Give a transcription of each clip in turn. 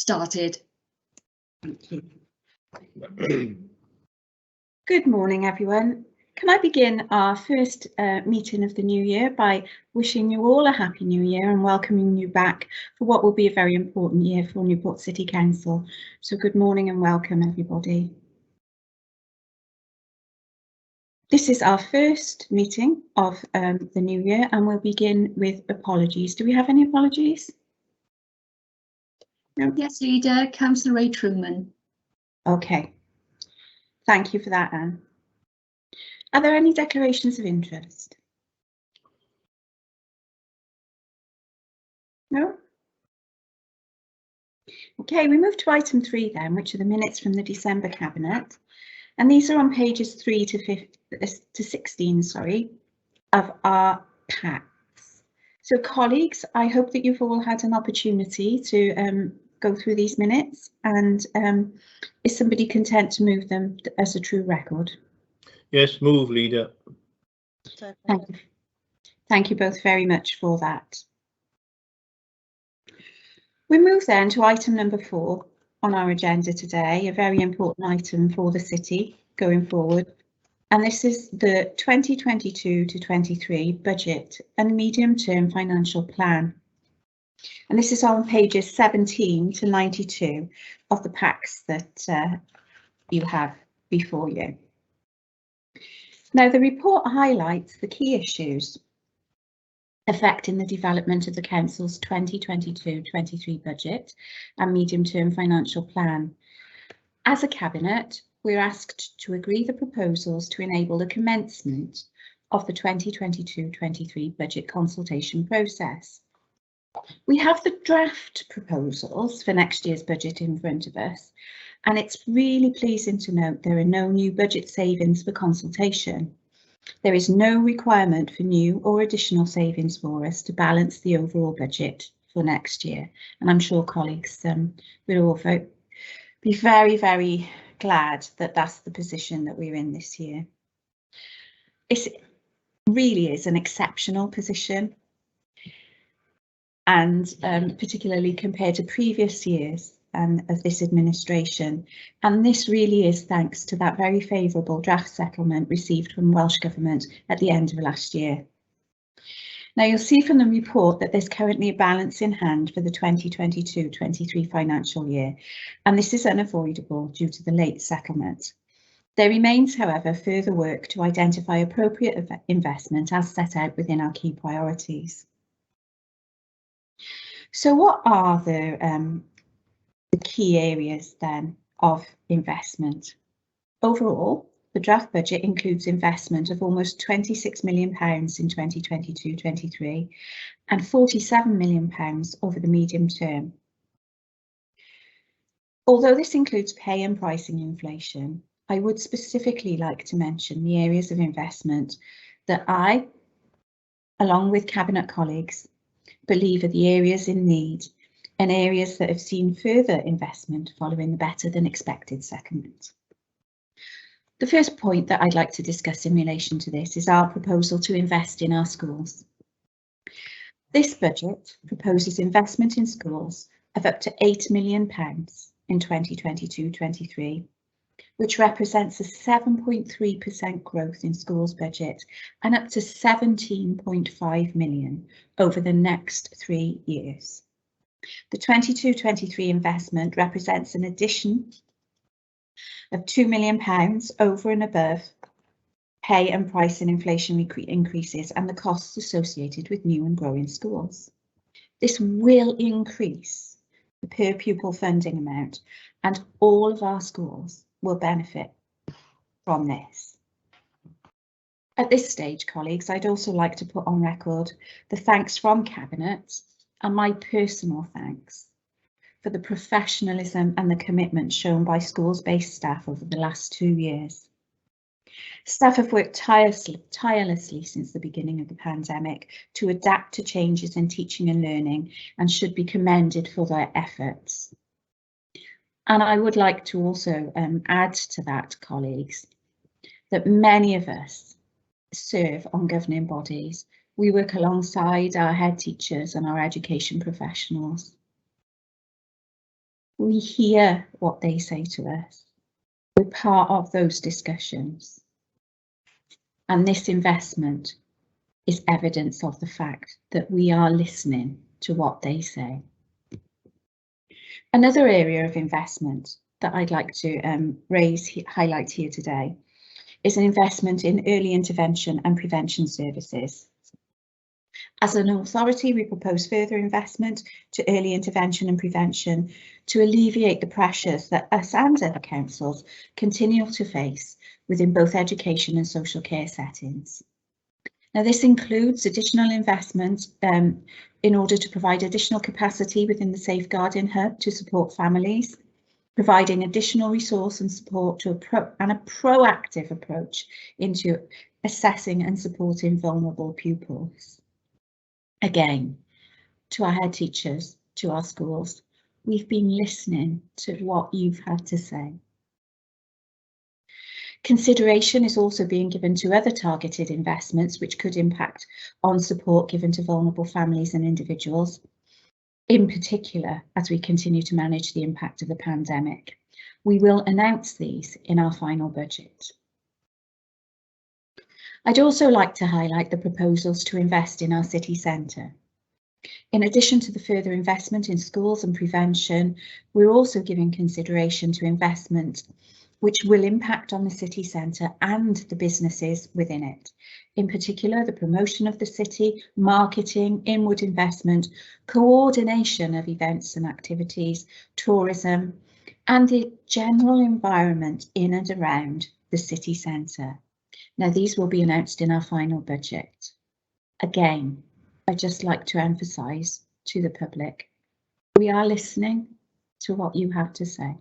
started. Thank you. Good morning, everyone. Can I begin our first meeting of the new year by wishing you all a happy new year and welcoming you back for what will be a very important year for Newport City Council. So good morning and welcome, everybody. This is our first meeting of the new year, and we'll begin with apologies. Do we have any apologies? No? Yes, Leader, Councillor Ray Truman. Okay. Thank you for that, Anne. Are there any declarations of interest? No? Okay, we move to item 3 then, which are the minutes from the December Cabinet. And these are on pages 3 to 16, sorry, of our packs. So colleagues, I hope that you've all had an opportunity to go through these minutes, and is somebody content to move them as a true record? Yes, move, Leader. Thank you. Thank you both very much for that. We move then to item number 4 on our agenda today, a very important item for the city going forward. And this is the 2022 to 23 budget and medium-term financial plan. And this is on pages 17 to 92 of the packs that you have before you. Now, the report highlights the key issues affecting the development of the Council's 2022-23 budget and medium-term financial plan. As a Cabinet, we're asked to agree the proposals to enable the commencement of the 2022-23 budget consultation process. We have the draft proposals for next year's budget in front of us, and it's really pleasing to note there are no new budget savings for consultation. There is no requirement for new or additional savings for us to balance the overall budget for next year. And I'm sure colleagues will all be very, very glad that that's the position that we're in this year. It really is an exceptional position, and particularly compared to previous years of this administration, and this really is thanks to that very favourable draft settlement received from Welsh Government at the end of last year. Now, you'll see from the report that there's currently a balance in hand for the 2022-23 financial year, and this is unavoidable due to the late settlement. There remains, however, further work to identify appropriate investment as set out within our key priorities. So what are the key areas then of investment? Overall, the draft budget includes investment of almost £26 million in 2022-23 and £47 million over the medium term. Although this includes pay and pricing inflation, I would specifically like to mention the areas of investment that I, along with Cabinet colleagues, believe are the areas in need and areas that have seen further investment following the better than expected settlement. The first point that I'd like to discuss in relation to this is our proposal to invest in our schools. This budget proposes investment in schools of up to £8 million in 2022-23, which represents a 7.3% growth in schools budget and up to £17.5 million over the next 3 years. The 22-23 investment represents an addition of £2 million over and above pay and price and inflation increases and the costs associated with new and growing schools. This will increase the per pupil funding amount, and all of our schools will benefit from this. At this stage, colleagues, I'd also like to put on record the thanks from Cabinet and my personal thanks for the professionalism and the commitment shown by schools-based staff over the last 2 years. Staff have worked tirelessly since the beginning of the pandemic to adapt to changes in teaching and learning and should be commended for their efforts. And I would like to also add to that, colleagues, that many of us serve on governing bodies. We work alongside our head teachers and our education professionals. We hear what they say to us. We're part of those discussions. And this investment is evidence of the fact that we are listening to what they say. Another area of investment that I'd like to highlight here today is an investment in early intervention and prevention services. As an authority, we propose further investment to early intervention and prevention to alleviate the pressures that us and other councils continue to face within both education and social care settings. Now, this includes additional investment in order to provide additional capacity within the Safeguarding Hub to support families, providing additional resource and support to a proactive approach into assessing and supporting vulnerable pupils. Again, to our head teachers, to our schools, we've been listening to what you've had to say. Consideration is also being given to other targeted investments which could impact on support given to vulnerable families and individuals, in particular as we continue to manage the impact of the pandemic. We will announce these in our final budget. I'd also like to highlight the proposals to invest in our city centre. In addition to the further investment in schools and prevention, we're also giving consideration to investment which will impact on the city centre and the businesses within it. In particular, the promotion of the city, marketing, inward investment, coordination of events and activities, tourism, and the general environment in and around the city centre. Now, these will be announced in our final budget. Again, I'd just like to emphasise to the public, we are listening to what you have to say.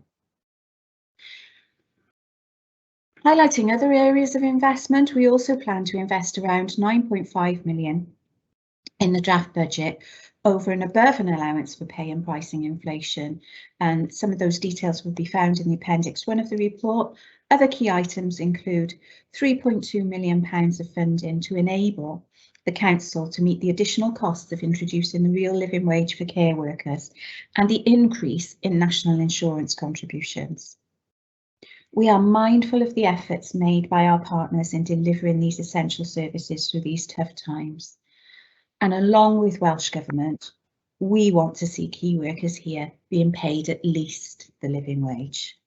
Highlighting other areas of investment, we also plan to invest around 9.5 million in the draft budget over and above an allowance for pay and pricing inflation. And some of those details will be found in the Appendix 1 of the report. Other key items include £3.2 million of funding to enable the council to meet the additional costs of introducing the real living wage for care workers and the increase in national insurance contributions. We are mindful of the efforts made by our partners in delivering these essential services through these tough times. And along with Welsh Government, we want to see key workers here being paid at least the living wage.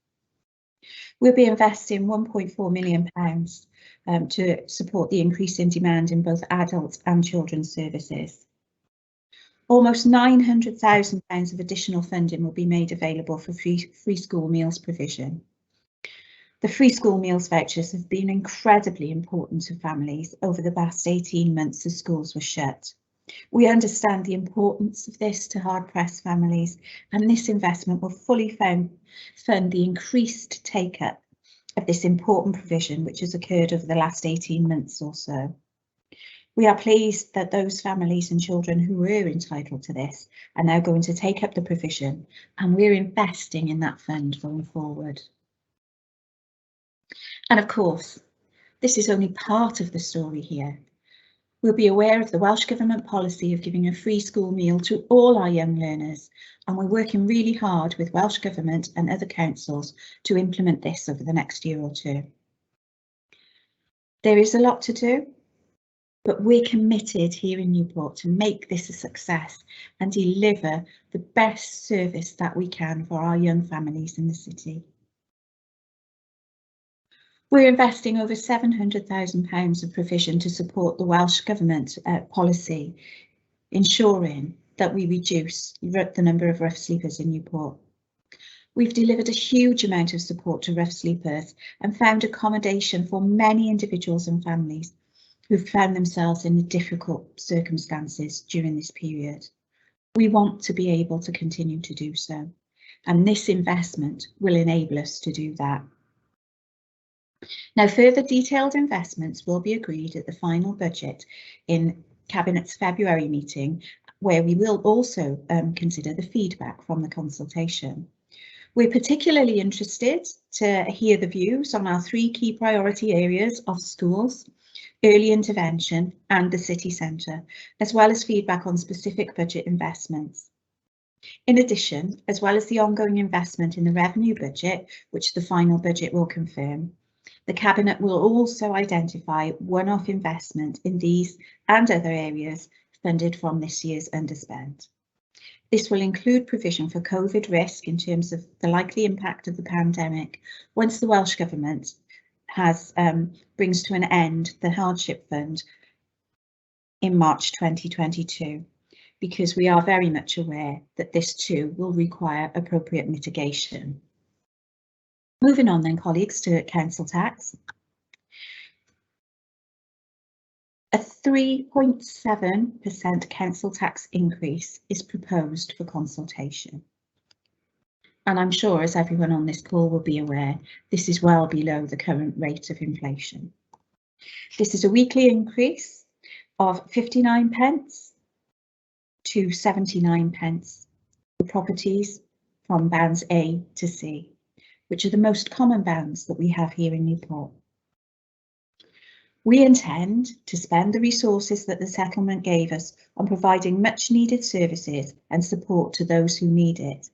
We'll be investing £1.4 million to support the increase in demand in both adult and children's services. Almost £900,000 of additional funding will be made available for free school meals provision. The free school meals vouchers have been incredibly important to families over the past 18 months as schools were shut. We understand the importance of this to hard-pressed families, and this investment will fully fund the increased take-up of this important provision which has occurred over the last 18 months or so. We are pleased that those families and children who were entitled to this are now going to take up the provision, and we're investing in that fund going forward. And of course, this is only part of the story here. We'll be aware of the Welsh Government policy of giving a free school meal to all our young learners, and we're working really hard with Welsh Government and other councils to implement this over the next year or two. There is a lot to do, but we're committed here in Newport to make this a success and deliver the best service that we can for our young families in the city. We're investing over £700,000 of provision to support the Welsh Government policy, ensuring that we reduce the number of rough sleepers in Newport. We've delivered a huge amount of support to rough sleepers and found accommodation for many individuals and families who've found themselves in difficult circumstances during this period. We want to be able to continue to do so, and this investment will enable us to do that. Now, further detailed investments will be agreed at the final budget in Cabinet's February meeting, where we will also consider the feedback from the consultation. We're particularly interested to hear the views on our three key priority areas of schools, early intervention and the city centre, as well as feedback on specific budget investments. In addition, as well as the ongoing investment in the revenue budget, which the final budget will confirm, the Cabinet will also identify one-off investment in these and other areas funded from this year's underspend. This will include provision for COVID risk in terms of the likely impact of the pandemic once the Welsh Government has brings to an end the hardship fund in March 2022, because we are very much aware that this too will require appropriate mitigation. Moving on then, colleagues, to council tax. A 3.7% council tax increase is proposed for consultation. And I'm sure, as everyone on this call will be aware, this is well below the current rate of inflation. This is a weekly increase of 59 pence to 79 pence for properties from bands A to C, which are the most common bands that we have here in Newport. We intend to spend the resources that the settlement gave us on providing much needed services and support to those who need it.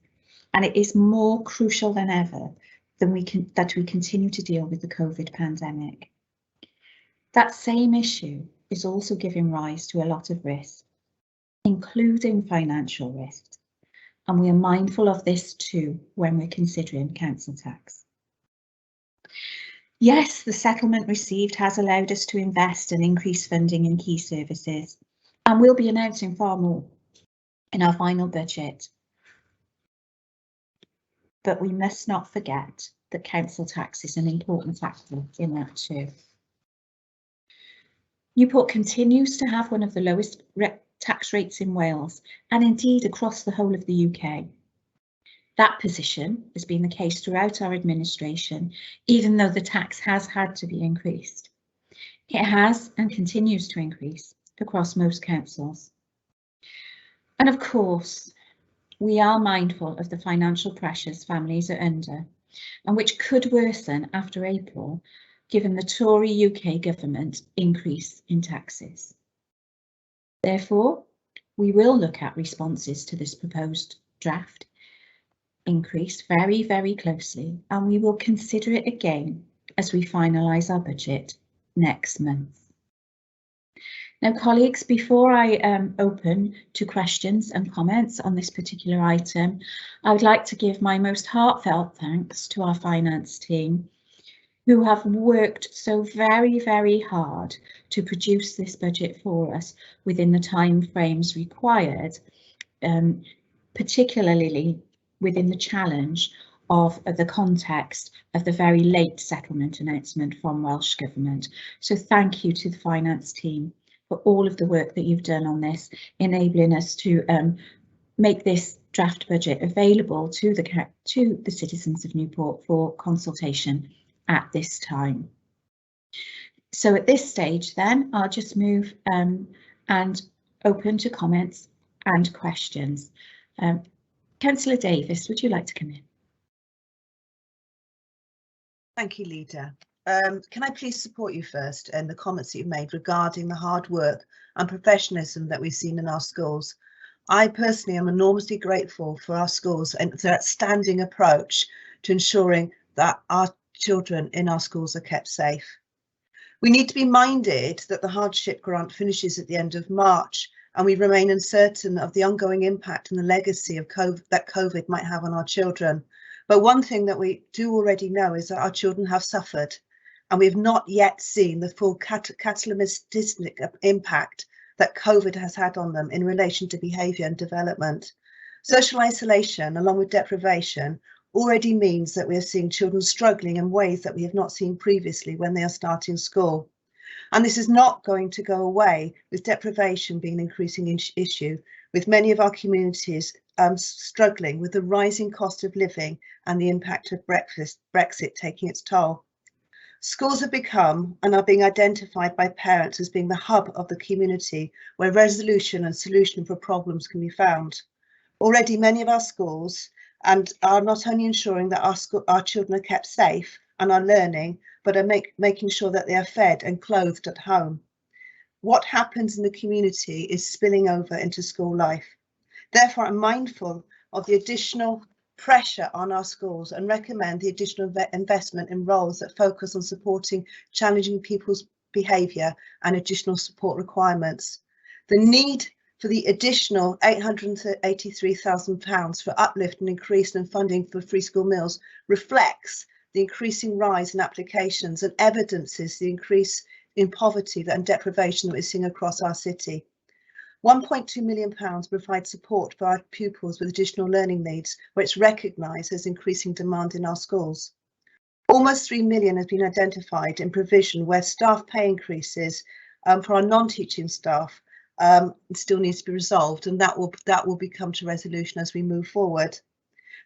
And it is more crucial than ever that we continue to deal with the COVID pandemic. That same issue is also giving rise to a lot of risk, including financial risk. And we are mindful of this too when we're considering council tax. Yes, the settlement received has allowed us to invest and increase funding in key services, and we'll be announcing far more in our final budget. But we must not forget that council tax is an important factor in that too. Newport continues to have one of the lowest tax rates in Wales, and indeed across the whole of the UK. That position has been the case throughout our administration, even though the tax has had to be increased. It has and continues to increase across most councils. And of course, we are mindful of the financial pressures families are under, and which could worsen after April, given the Tory UK government increase in taxes. Therefore, we will look at responses to this proposed draft increase very, very closely, and we will consider it again as we finalise our budget next month. Now, colleagues, before I open to questions and comments on this particular item, I would like to give my most heartfelt thanks to our finance team, who have worked so very, very hard to produce this budget for us within the time frames required, particularly within the challenge of the context of the very late settlement announcement from Welsh Government. So thank you to the finance team for all of the work that you've done on this, enabling us to make this draft budget available to the citizens of Newport for consultation at this time. So at this stage then, I'll just move and open to comments and questions. Councillor Davis, would you like to come in? Thank you, Leader. Can I please support you first in the comments that you've made regarding the hard work and professionalism that we've seen in our schools? I personally am enormously grateful for our schools and their outstanding approach to ensuring that our children in our schools are kept safe. We need to be minded that the hardship grant finishes at the end of March, and we remain uncertain of the ongoing impact and the legacy of COVID might have on our children. But one thing that we do already know is that our children have suffered, and we have not yet seen the full cataclysmic impact that COVID has had on them in relation to behaviour and development. Social isolation, along with deprivation, already means that we are seeing children struggling in ways that we have not seen previously when they are starting school. And this is not going to go away, with deprivation being an increasing issue, with many of our communities struggling with the rising cost of living and the impact of Brexit taking its toll. Schools have become and are being identified by parents as being the hub of the community where resolution and solution for problems can be found. Already many of our schools are not only ensuring that our children are kept safe and are learning, but are making sure that they are fed and clothed at home. What happens in the community is spilling over into school life. Therefore, I'm mindful of the additional pressure on our schools and recommend the additional investment in roles that focus on supporting challenging people's behaviour and additional support requirements. The need for the additional £883,000 for uplift and increase in funding for free school meals reflects the increasing rise in applications and evidences the increase in poverty and deprivation that we're seeing across our city. £1.2 million provides support for our pupils with additional learning needs, where it's recognised as increasing demand in our schools. Almost £3 million has been identified in provision where staff pay increases for our non-teaching staff still needs to be resolved, and that will become to resolution as we move forward.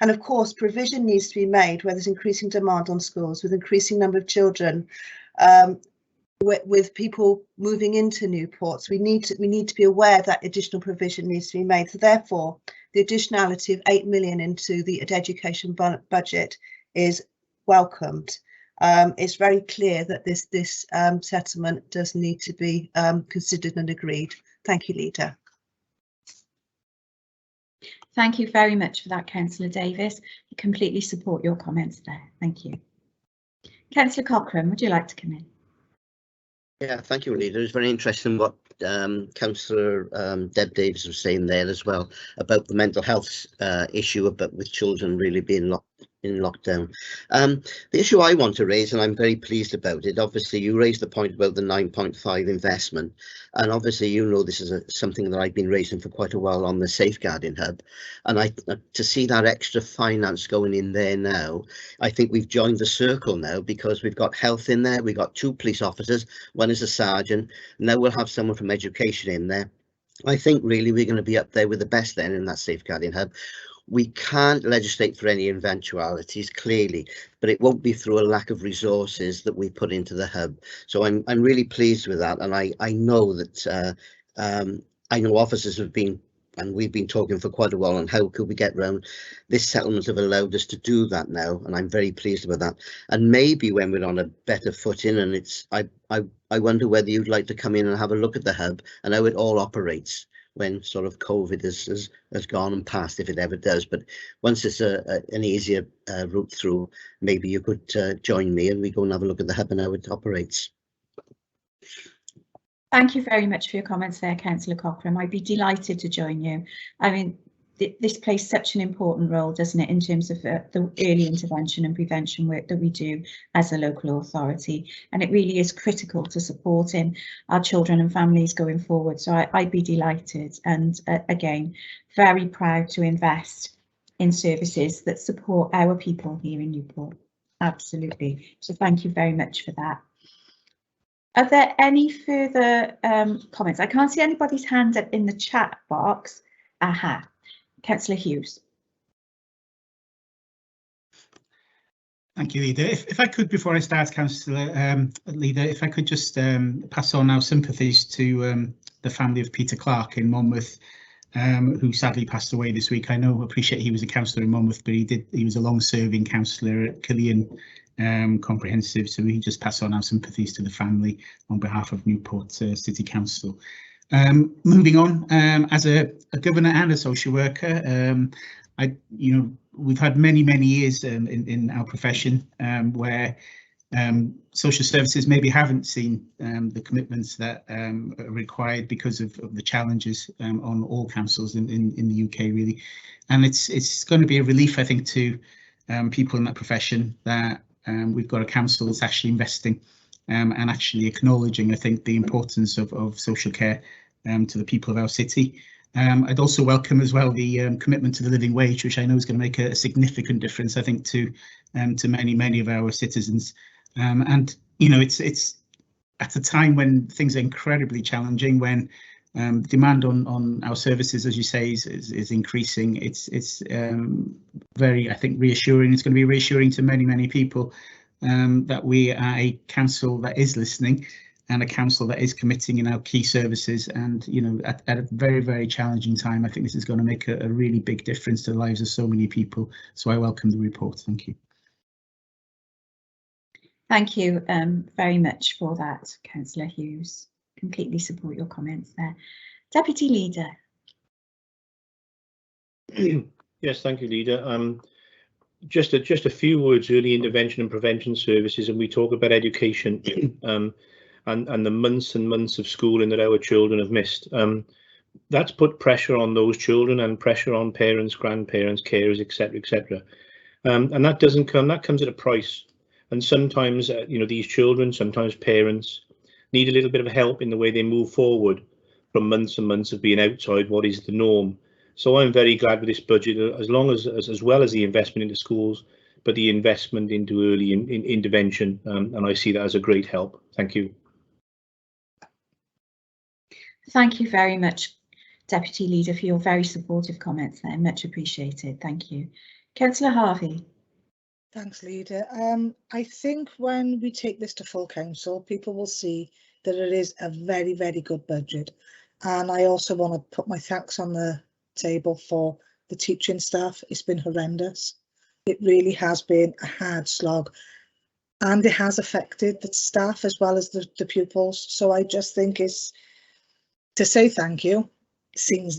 And of course, provision needs to be made where there's increasing demand on schools with increasing number of children. With people moving into Newport, so we need to be aware that additional provision needs to be made. So therefore, the additionality of £8 million into the education budget is welcomed. It's very clear that this settlement does need to be considered and agreed. Thank you, Leader. Thank you very much for that, Councillor Davis. I completely support your comments there. Thank you. Councillor Cochrane, would you like to come in? Yeah, thank you, Leader. It's very interesting what Councillor Deb Davis was saying there as well about the mental health issue with children really being in lockdown. The issue I want to raise, and I'm very pleased about it, obviously you raised the point about the 9.5 investment, and obviously you know this is something that I've been raising for quite a while on the safeguarding hub, and to see that extra finance going in there now, I think we've joined the circle now, because we've got health in there, we've got 2 police officers, one is a sergeant, now we'll have someone from education in there. I think really we're going to be up there with the best then in that safeguarding hub. We can't legislate for any eventualities, clearly, but it won't be through a lack of resources that we put into the hub. So I'm really pleased with that, and I know that I know officers have been, and we've been talking for quite a while on how could we get round this settlement have allowed us to do that now, and I'm very pleased about that. And maybe when we're on a better footing, and it's I wonder whether you'd like to come in and have a look at the hub and how it all operates when sort of COVID has gone and passed, if it ever does. But once it's an easier route through, maybe you could join me and we go and have a look at the hub and how it operates. Thank you very much for your comments there, Councillor Cochrane. I'd be delighted to join you. I mean, this plays such an important role, doesn't it, in terms of the early intervention and prevention work that we do as a local authority, and it really is critical to supporting our children and families going forward. So I'd be delighted, and again, very proud to invest in services that support our people here in Newport. Absolutely. So thank you very much for that. Are there any further comments? I can't see anybody's hand up in the chat box. Aha. Councillor Hughes. Thank you, Leader. If I could, before I start, Councillor Leader, if I could just pass on our sympathies to the family of Peter Clark in Monmouth, who sadly passed away this week. I appreciate he was a councillor in Monmouth, but he was a long-serving councillor at Killian Comprehensive, so we just pass on our sympathies to the family on behalf of Newport City Council. Moving on, as a governor and a social worker, we've had many years in our profession where social services maybe haven't seen the commitments that are required because of the challenges on all councils in the UK, really. And it's going to be a relief, I think, to people in that profession that we've got a council that's actually investing and actually acknowledging, I think, the importance of social care to the people of our city. I'd also welcome as well the commitment to the living wage, which I know is going to make a significant difference, I think, to many of our citizens. And you know, it's at a time when things are incredibly challenging, when demand on our services, as you say, is increasing. It's very, I think, reassuring. It's going to be reassuring to many people that we are a council that is listening and a council that is committing in our key services. And you know, at a very challenging time, I think this is going to make a really big difference to the lives of so many people. So I welcome the report. Thank you. Thank you very much for that, Councillor Hughes. Completely support your comments there. Deputy Leader. Yes, thank you, Leader. Just a few words, early intervention and prevention services, and we talk about education and the months and months of schooling that our children have missed. That's put pressure on those children and pressure on parents, grandparents, carers, etc., etc. And that comes at a price. And sometimes, these children, sometimes parents, need a little bit of help in the way they move forward from months and months of being outside what is the norm. So I'm very glad with this budget, as well as the investment into schools, but the investment into early intervention, and I see that as a great help. Thank you. Thank you very much, Deputy Leader, for your very supportive comments there. Much appreciated. Thank you. Councillor Harvey. Thanks, Leader. I think when we take this to full council, people will see that it is a very, very good budget. And I also want to put my thanks on the table for the teaching staff. It's been horrendous. It really has been a hard slog, and it has affected the staff as well as the pupils. So I just think it's to say thank you seems,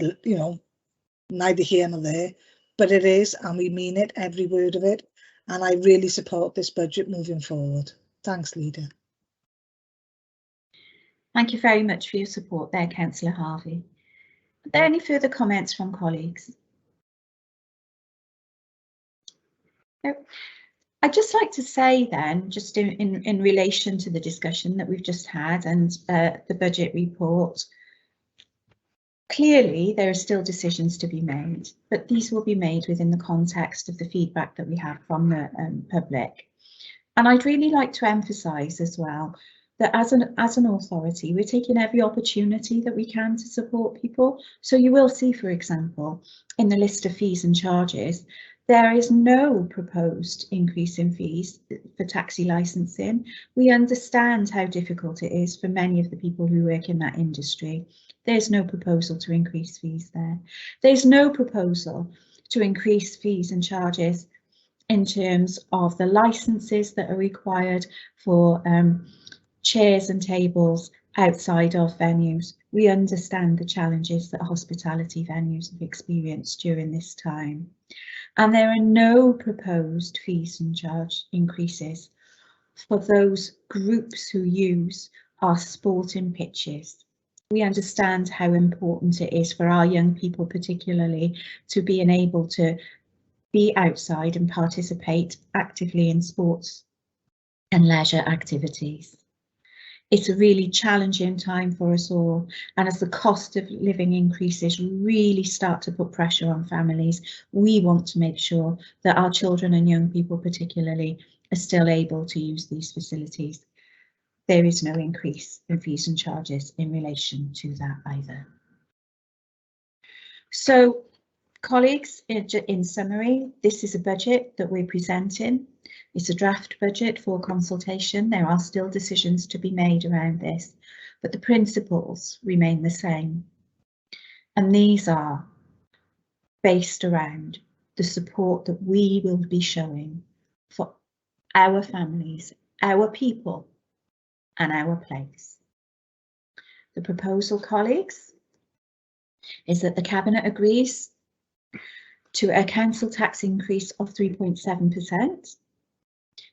neither here nor there, but it is, and we mean it, every word of it. And I really support this budget moving forward. Thanks, Leader. Thank you very much for your support there, Councillor Harvey. Are there any further comments from colleagues? No. I'd just like to say then, just in relation to the discussion that we've just had and the budget report, clearly there are still decisions to be made, but these will be made within the context of the feedback that we have from the public. And I'd really like to emphasise as well that as an authority, we're taking every opportunity that we can to support people. So you will see, for example, in the list of fees and charges, there is no proposed increase in fees for taxi licensing. We understand how difficult it is for many of the people who work in that industry. There's no proposal to increase fees there. There's no proposal to increase fees and charges in terms of the licenses that are required for chairs and tables outside of venues. We understand the challenges that hospitality venues have experienced during this time. And there are no proposed fees and charge increases for those groups who use our sporting pitches. We understand how important it is for our young people particularly to be able to be outside and participate actively in sports and leisure activities. It's a really challenging time for us all, and as the cost of living increases really start to put pressure on families, we want to make sure that our children and young people particularly are still able to use these facilities. There is no increase in fees and charges in relation to that either. So, colleagues, in summary, this is a budget that we're presenting. It's a draft budget for consultation. There are still decisions to be made around this, but the principles remain the same. And these are based around the support that we will be showing for our families, our people, and our place. The proposal, colleagues, is that the Cabinet agrees to a council tax increase of 3.7%.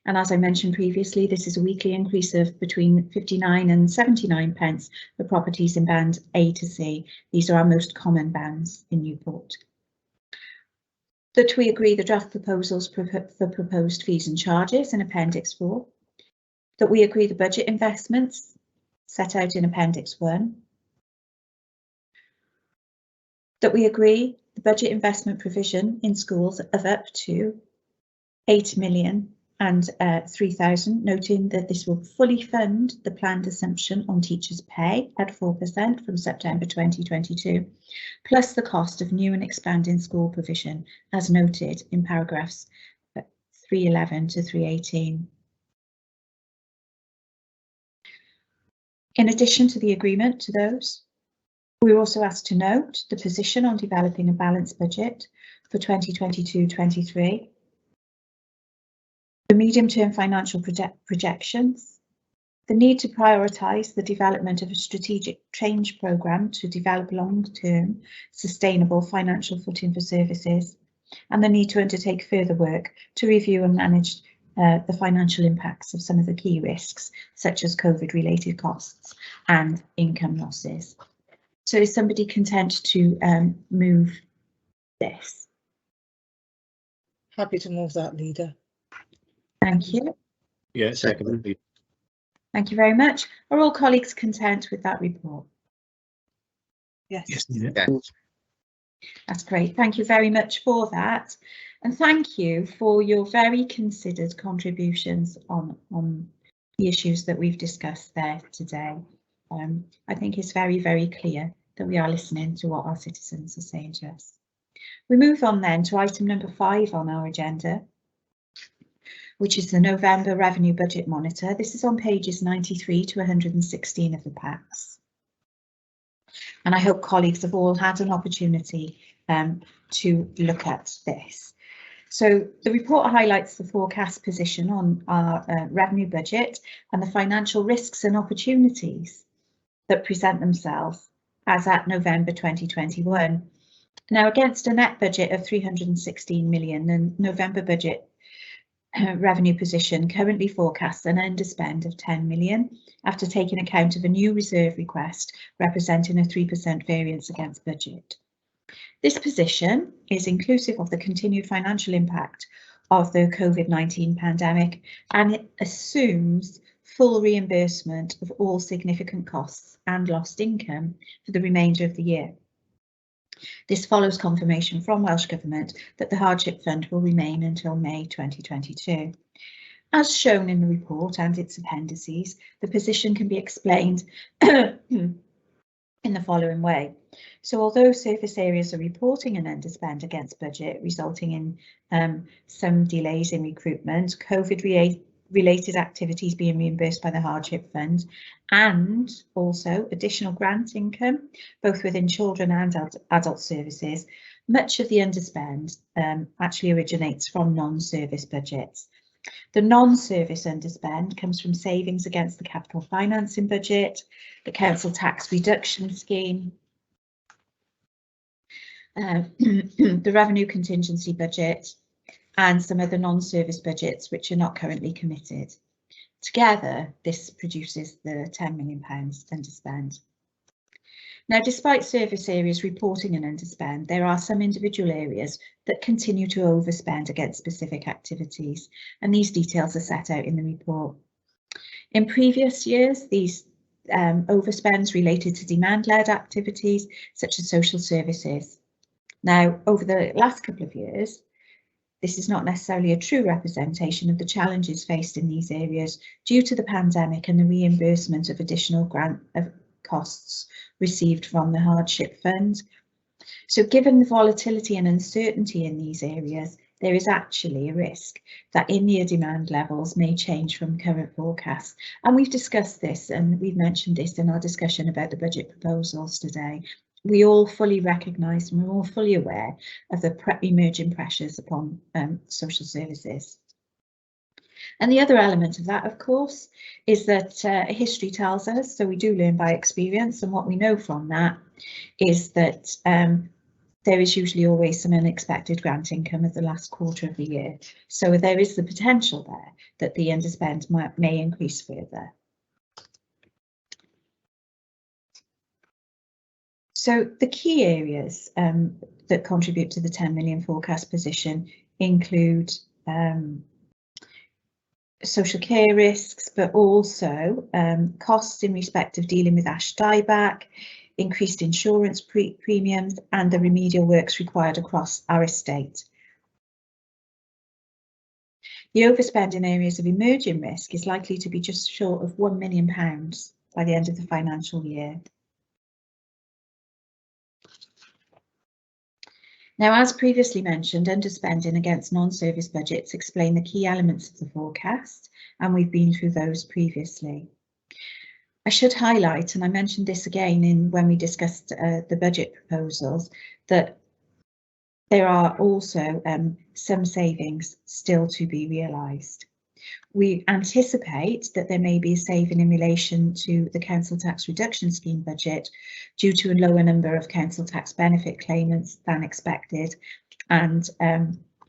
And as I mentioned previously, this is a weekly increase of between 59 and 79 pence for properties in band A to C. These are our most common bands in Newport. That we agree the draft proposals for proposed fees and charges in Appendix 4. That we agree the budget investments set out in Appendix 1. That we agree the budget investment provision in schools of up to 8,003,000, noting that this will fully fund the planned assumption on teachers' pay at 4% from September 2022, plus the cost of new and expanding school provision, as noted in paragraphs 311 to 318. In addition to the agreement to those, we were also asked to note the position on developing a balanced budget for 2022-23, the medium-term financial projections, the need to prioritise the development of a strategic change programme to develop long-term sustainable financial footing for services, and the need to undertake further work to review and manage the financial impacts of some of the key risks, such as COVID-related costs and income losses. So is somebody content to move this? Happy to move that, Leader. Thank you. Yeah, second. Thank you very much. Are all colleagues content with that report? Yes. Yes, Leader. Yeah. That's great. Thank you very much for that. And thank you for your very considered contributions on the issues that we've discussed there today. I think it's very, very clear that we are listening to what our citizens are saying to us. We move on then to item number 5 on our agenda, which is the November Revenue Budget Monitor. This is on pages 93 to 116 of the packs. And I hope colleagues have all had an opportunity to look at this. So the report highlights the forecast position on our revenue budget and the financial risks and opportunities that present themselves as at November 2021. Now, against a net budget of 316 million, the November budget revenue position currently forecasts an underspend of 10 million after taking account of a new reserve request representing a 3% variance against budget. This position is inclusive of the continued financial impact of the COVID-19 pandemic, and it assumes full reimbursement of all significant costs and lost income for the remainder of the year. This follows confirmation from Welsh Government that the Hardship Fund will remain until May 2022. As shown in the report and its appendices, the position can be explained in the following way. So although surface areas are reporting an underspend against budget, resulting in some delays in recruitment, COVID-related activities being reimbursed by the Hardship Fund, and also additional grant income, both within children and adult services, much of the underspend actually originates from non-service budgets. The non-service underspend comes from savings against the capital financing budget, the council tax reduction scheme, the revenue contingency budget, and some other non-service budgets which are not currently committed. Together, this produces the £10 million underspend. Now, despite service areas reporting an underspend, there are some individual areas that continue to overspend against specific activities, and these details are set out in the report. In previous years, these overspends related to demand-led activities such as social services. Now, over the last couple of years, this is not necessarily a true representation of the challenges faced in these areas due to the pandemic and the reimbursement of additional grant costs received from the Hardship Fund. So given the volatility and uncertainty in these areas, there is actually a risk that in-year demand levels may change from current forecasts. And we've discussed this and we've mentioned this in our discussion about the budget proposals today. We all fully recognise and we're all fully aware of the emerging pressures upon social services. And the other element of that, of course, is that history tells us, so we do learn by experience, and what we know from that is that there is usually always some unexpected grant income at the last quarter of the year. So there is the potential there that the underspend may increase further. So the key areas that contribute to the 10 million forecast position include social care risks, but also costs in respect of dealing with ash dieback, increased insurance premiums, and the remedial works required across our estate. The overspend in areas of emerging risk is likely to be just short of £1 million by the end of the financial year. Now, as previously mentioned, underspending against non-service budgets explain the key elements of the forecast, and we've been through those previously. I should highlight, and I mentioned this again when we discussed the budget proposals, that there are also some savings still to be realised. We anticipate that there may be a saving in relation to the council tax reduction scheme budget due to a lower number of council tax benefit claimants than expected, and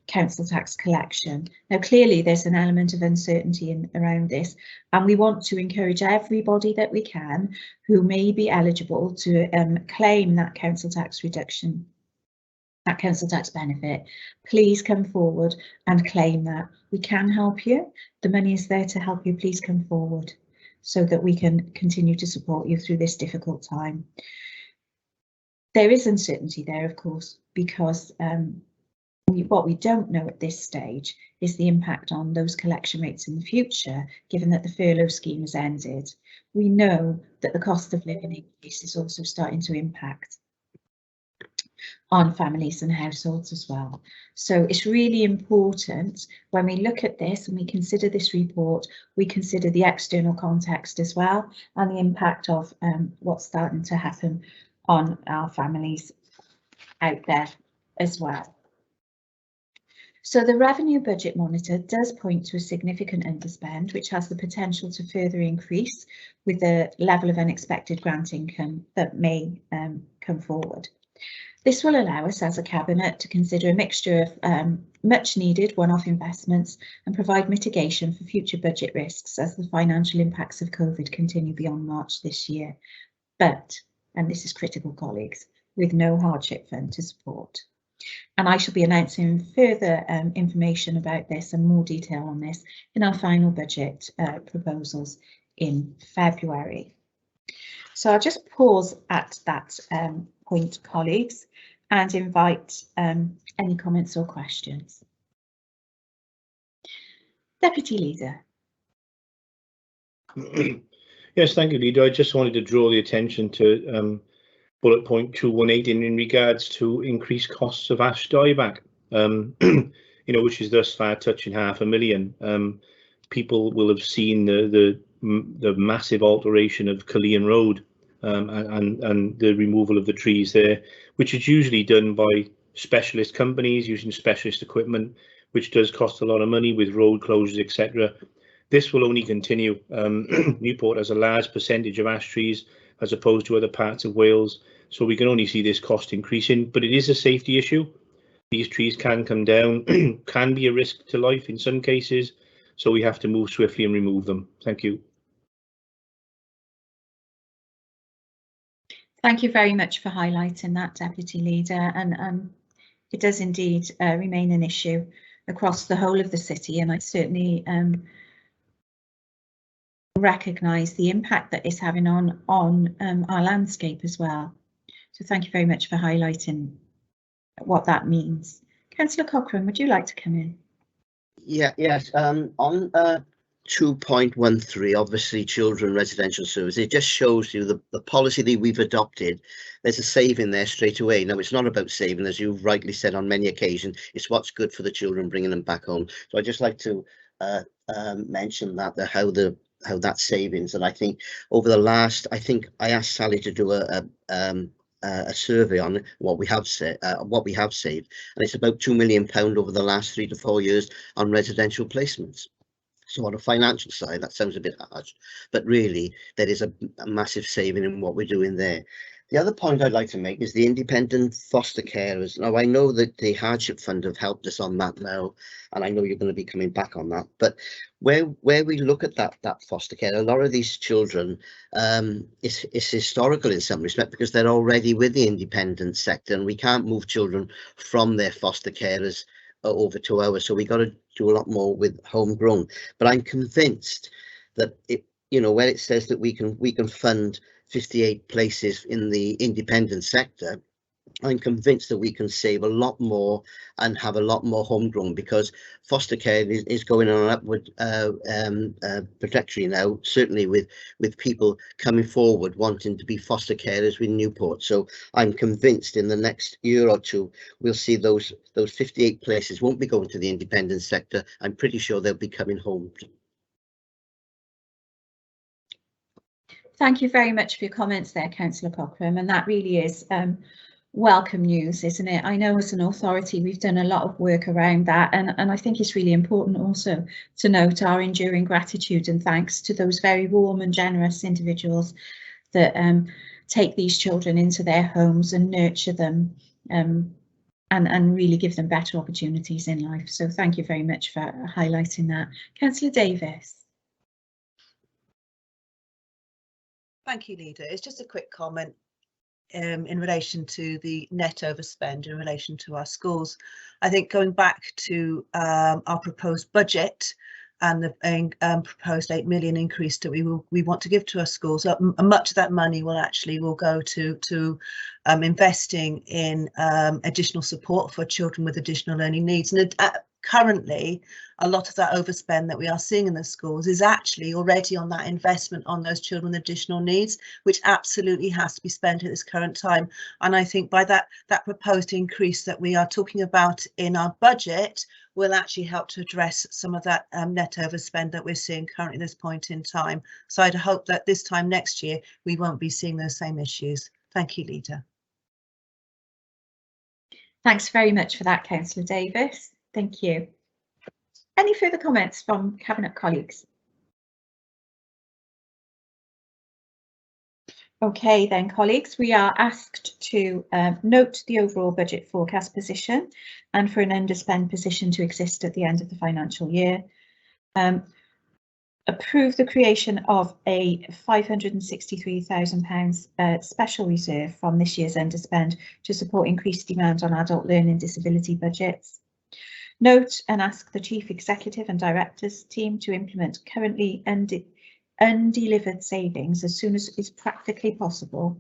council tax collection. Now, clearly there's an element of uncertainty around this, and we want to encourage everybody that we can who may be eligible to claim that council tax reduction, that council tax benefit. Please come forward and claim that. We can help you. The money is there to help you. Please come forward so that we can continue to support you through this difficult time. There is uncertainty there, of course, because what we don't know at this stage is the impact on those collection rates in the future, given that the furlough scheme has ended. We know that the cost of living increase is also starting to impact on families and households as well. So it's really important when we look at this and we consider this report, we consider the external context as well and the impact of what's starting to happen on our families out there as well. So the Revenue Budget Monitor does point to a significant underspend, which has the potential to further increase with the level of unexpected grant income that may come forward. This will allow us as a Cabinet to consider a mixture of much needed one-off investments and provide mitigation for future budget risks as the financial impacts of COVID continue beyond March this year. But, and this is critical, colleagues, with no hardship fund to support. And I shall be announcing further information about this and more detail on this in our final budget proposals in February. So I'll just pause at that point, colleagues, and invite any comments or questions. Deputy Leader. Yes, thank you, Leader. I just wanted to draw the attention to bullet point 218 in regards to increased costs of ash dieback, you know, which is thus far touching $500,000. People will have seen the massive alteration of Cullion Road and the removal of the trees there, which is usually done by specialist companies using specialist equipment, which does cost a lot of money with road closures, etc. This will only continue. Newport has a large percentage of ash trees as opposed to other parts of Wales, so we can only see this cost increasing, but it is a safety issue. These trees can come down, can be a risk to life in some cases, so we have to move swiftly and remove them. Thank you. Thank you very much for highlighting that, Deputy Leader, and it does indeed remain an issue across the whole of the city, and I certainly recognise the impact that it's having on our landscape as well. So thank you very much for highlighting what that means. Councillor Cochrane, would you like to come in? Yes. On 2.13, obviously children residential service, it just shows you the policy that we've adopted. There's a saving there straight away. Now, it's not about saving, as you've rightly said on many occasions, it's what's good for the children, bringing them back home. So I'd just like to mention that, how that savings, and I think over the last, I think I asked Sally to do a survey on what we have saved, and it's about £2 million over the last 3 to 4 years on residential placements. So on a financial side, that sounds a bit harsh, but really there is a massive saving in what we're doing there. The other point I'd like to make is the independent foster carers. Now, I know that the hardship fund have helped us on that now, and I know you're going to be coming back on that, but where we look at that foster care, a lot of these children, it's historical in some respect because they're already with the independent sector, and we can't move children from their foster carers over to ours, so we got to do a lot more with homegrown. But I'm convinced that where it says that we can fund 58 places in the independent sector, I'm convinced that we can save a lot more and have a lot more homegrown, because foster care is going on an upward trajectory now, certainly with people coming forward wanting to be foster carers with Newport. So I'm convinced in the next year or two we'll see those 58 places won't be going to the independent sector. I'm pretty sure they'll be coming home. Thank you very much for your comments there, Councillor Cochrane, and that really is welcome news, isn't it? I know as an authority we've done a lot of work around that, and I think it's really important also to note our enduring gratitude and thanks to those very warm and generous individuals that take these children into their homes and nurture them and really give them better opportunities in life. So thank you very much for highlighting that. Councillor Davis. Thank you, Leader. It's just a quick comment in relation to the net overspend in relation to our schools. I think going back to our proposed budget and the proposed 8 million increase that we want to give to our schools, much of that money will go to investing in additional support for children with additional learning needs. And currently, a lot of that overspend that we are seeing in the schools is actually already on that investment on those children with additional needs, which absolutely has to be spent at this current time. And I think by that proposed increase that we are talking about in our budget will actually help to address some of that net overspend that we're seeing currently at this point in time. So I'd hope that this time next year we won't be seeing those same issues. Thank you, Leader. Thanks very much for that, Councillor Davis. Thank you. Any further comments from Cabinet colleagues? Okay then, colleagues, we are asked to note the overall budget forecast position and for an underspend position to exist at the end of the financial year. Approve the creation of a £563,000 special reserve from this year's underspend to support increased demand on adult learning disability budgets. Note and ask the Chief Executive and Directors team to implement currently undelivered savings as soon as is practically possible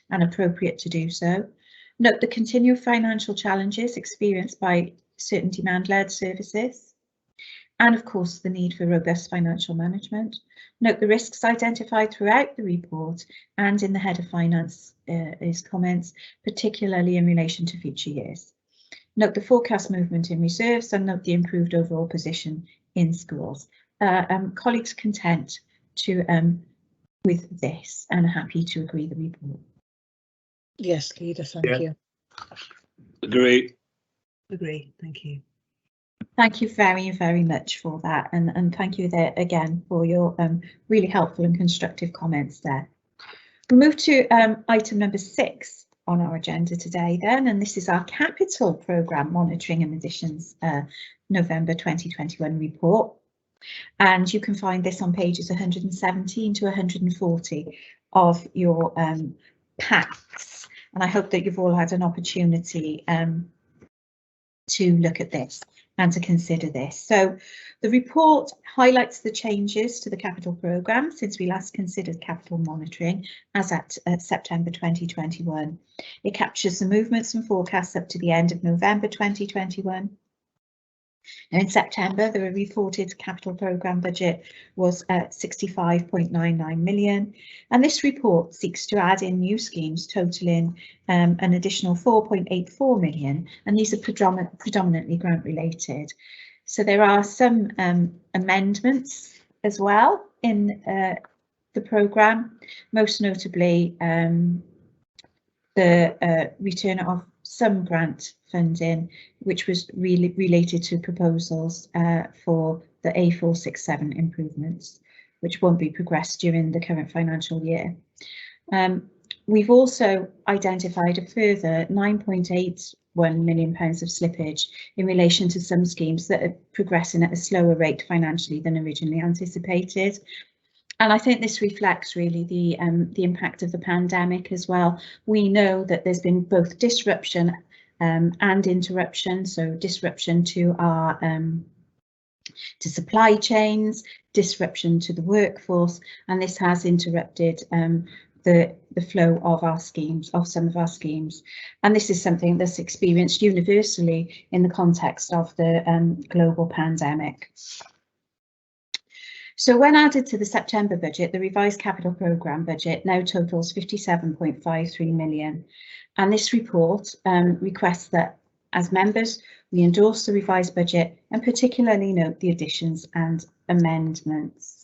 and appropriate to do so. Note the continued financial challenges experienced by certain demand-led services, and of course the need for robust financial management. Note the risks identified throughout the report and in the Head of Finance's comments, particularly in relation to future years. Note the forecast movement in reserves and note the improved overall position in schools. Colleagues content to with this and happy to agree the report. Yes, Leader, thank you. Agree. Agree. Thank you. Thank you very, very much for that, and thank you there again for your really helpful and constructive comments there. We'll move to item number 6 on our agenda today then, and this is our capital programme monitoring and additions November 2021 report. And you can find this on pages 117 to 140 of your packs. And I hope that you've all had an opportunity to look at this and to consider this. So the report highlights the changes to the capital programme since we last considered capital monitoring as at September 2021. It captures the movements and forecasts up to the end of November 2021. And in September, the reported capital programme budget was at 65.99 million. And this report seeks to add in new schemes totalling an additional 4.84 million. And these are predominantly grant related. So there are some amendments as well in the programme, most notably the return of some grant funding, which was really related to proposals for the A467 improvements, which won't be progressed during the current financial year. We've also identified a further £9.81 million of slippage in relation to some schemes that are progressing at a slower rate financially than originally anticipated. And I think this reflects really the impact of the pandemic as well. We know that there's been both disruption and interruption. So disruption to our to supply chains, disruption to the workforce, and this has interrupted the flow of our schemes, of some of our schemes. And this is something that's experienced universally in the context of the global pandemic. So when added to the September budget, the revised capital programme budget now totals 57.53 million. And this report requests that as members, we endorse the revised budget and particularly note the additions and amendments.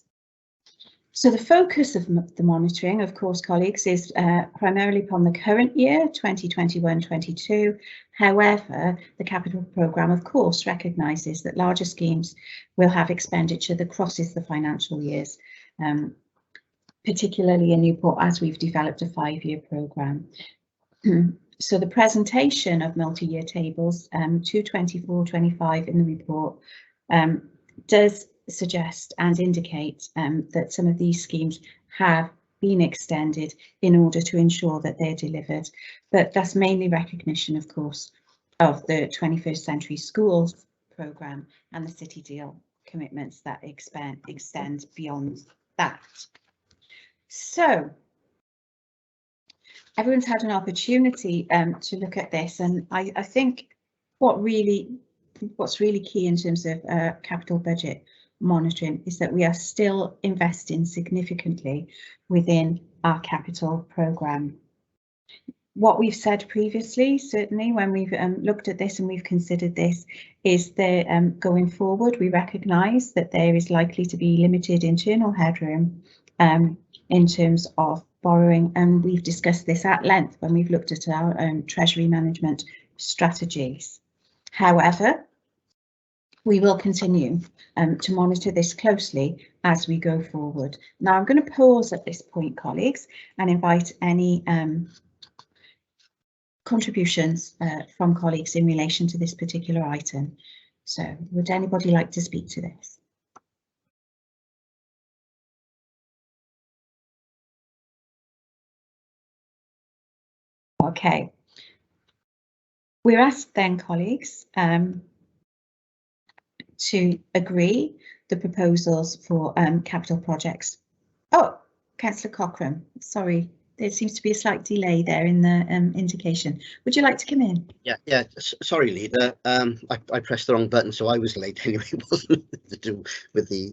So the focus of the monitoring, of course, colleagues, is primarily upon the current year, 2021-22. However, the capital programme, of course, recognises that larger schemes will have expenditure that crosses the financial years, particularly in Newport, as we've developed a 5-year programme. So the presentation of multi-year tables 224-25 in the report does suggest and indicate that some of these schemes have been extended in order to ensure that they're delivered, but that's mainly recognition, of course, of the 21st Century Schools programme and the City Deal commitments that extend beyond that. So everyone's had an opportunity to look at this, and I think what's really key in terms of capital budget monitoring is that we are still investing significantly within our capital programme. What we've said previously, certainly when we've looked at this and we've considered this, is that going forward we recognise that there is likely to be limited internal headroom in terms of borrowing, and we've discussed this at length when we've looked at our treasury management strategies. However, we will continue to monitor this closely as we go forward. Now I'm going to pause at this point, colleagues, and invite any contributions from colleagues in relation to this particular item. So would anybody like to speak to this? Okay. We're asked then, colleagues, to agree the proposals for capital projects. Oh, Councillor Cochrane, sorry, there seems to be a slight delay there in the indication. Would you like to come in? Yeah. Sorry, Leader. I pressed the wrong button, so I was late anyway. It wasn't to do with the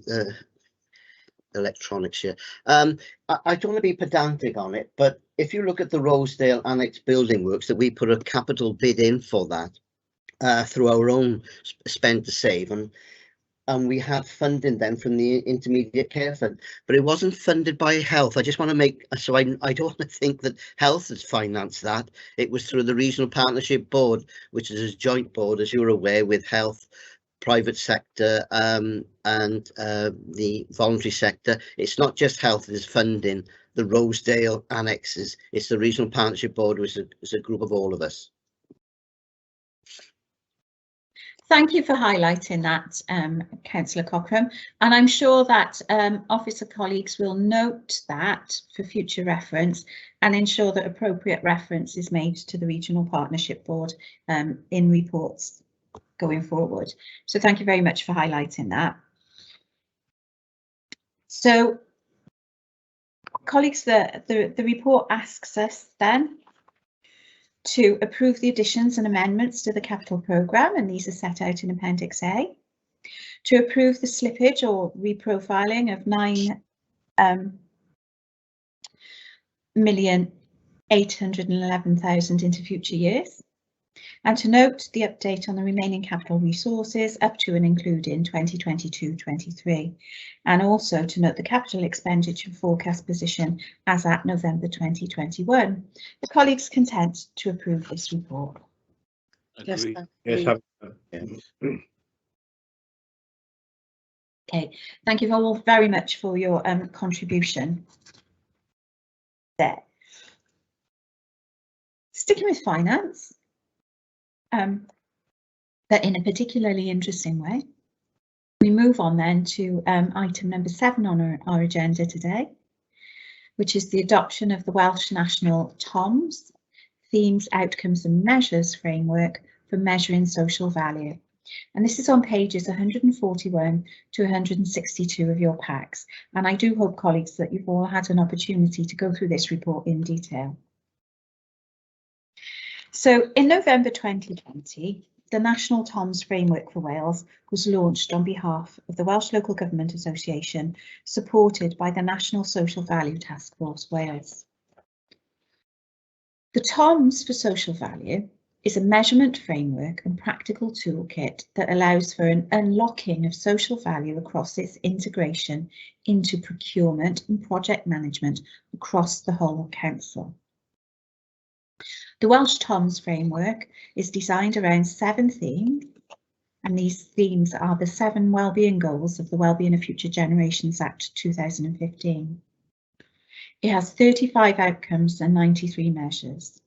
electronics here. I don't want to be pedantic on it, but if you look at the Rosedale Annex building works, that we put a capital bid in for that through our own spend to save, and we had funding then from the intermediate care fund, but it wasn't funded by health. I just want to make, so I don't want to think that health has financed that. It was through the regional partnership board, which is a joint board, as you're aware, with health, private sector and the voluntary sector. It's not just health that is funding the Rosedale annexes, it's the regional partnership board, which is a group of all of us. Thank you for highlighting that, Councillor Cochrane, and I'm sure that officer colleagues will note that for future reference and ensure that appropriate reference is made to the Regional Partnership Board in reports going forward. So thank you very much for highlighting that. So, colleagues, the report asks us then to approve the additions and amendments to the capital programme, and these are set out in Appendix A, to approve the slippage or reprofiling of £9,811,000 into future years, and to note the update on the remaining capital resources up to and including 2022-23, and also to note the capital expenditure forecast position as at November 2021. The colleagues content to approve this report. Yes, Yes. Okay, thank you all very much for your contribution there. Sticking with finance, but in a particularly interesting way, we move on then to item number 7 on our agenda today, which is the adoption of the Welsh National TOMS, Themes, Outcomes and Measures framework for measuring social value. And this is on pages 141 to 162 of your packs. And I do hope, colleagues, that you've all had an opportunity to go through this report in detail. So in November 2020, the National TOMS Framework for Wales was launched on behalf of the Welsh Local Government Association, supported by the National Social Value Task Force Wales. The TOMS for social value is a measurement framework and practical toolkit that allows for an unlocking of social value across its integration into procurement and project management across the whole of council. The Welsh TOMS framework is designed around 7 themes, and these themes are the 7 wellbeing goals of the Wellbeing of Future Generations Act 2015. It has 35 outcomes and 93 measures.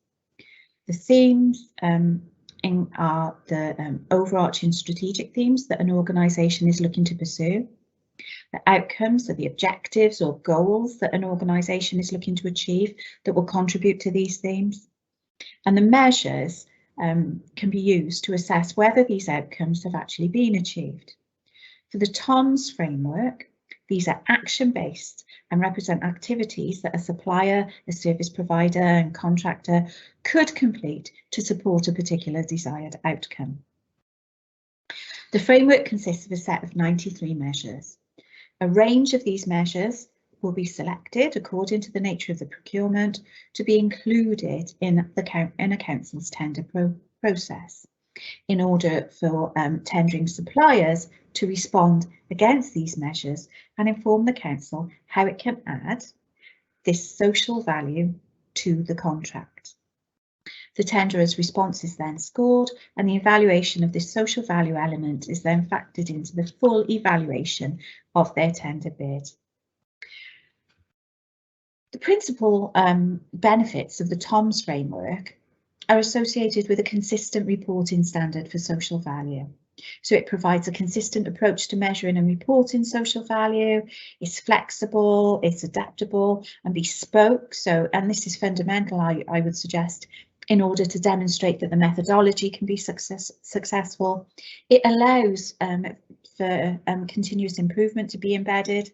The themes are the overarching strategic themes that an organisation is looking to pursue. The outcomes are the objectives or goals that an organisation is looking to achieve that will contribute to these themes. And the measures can be used to assess whether these outcomes have actually been achieved. For the TOMS framework, these are action-based and represent activities that a supplier, a service provider and contractor could complete to support a particular desired outcome. The framework consists of a set of 93 measures. A range of these measures will be selected according to the nature of the procurement to be included in a council's tender process in order for tendering suppliers to respond against these measures and inform the council how it can add this social value to the contract. The tenderer's response is then scored and the evaluation of this social value element is then factored into the full evaluation of their tender bid. The principal benefits of the TOMS framework are associated with a consistent reporting standard for social value. So it provides a consistent approach to measuring and reporting social value. It's flexible, it's adaptable and bespoke. So, and this is fundamental, I would suggest, in order to demonstrate that the methodology can be successful. It allows for continuous improvement to be embedded.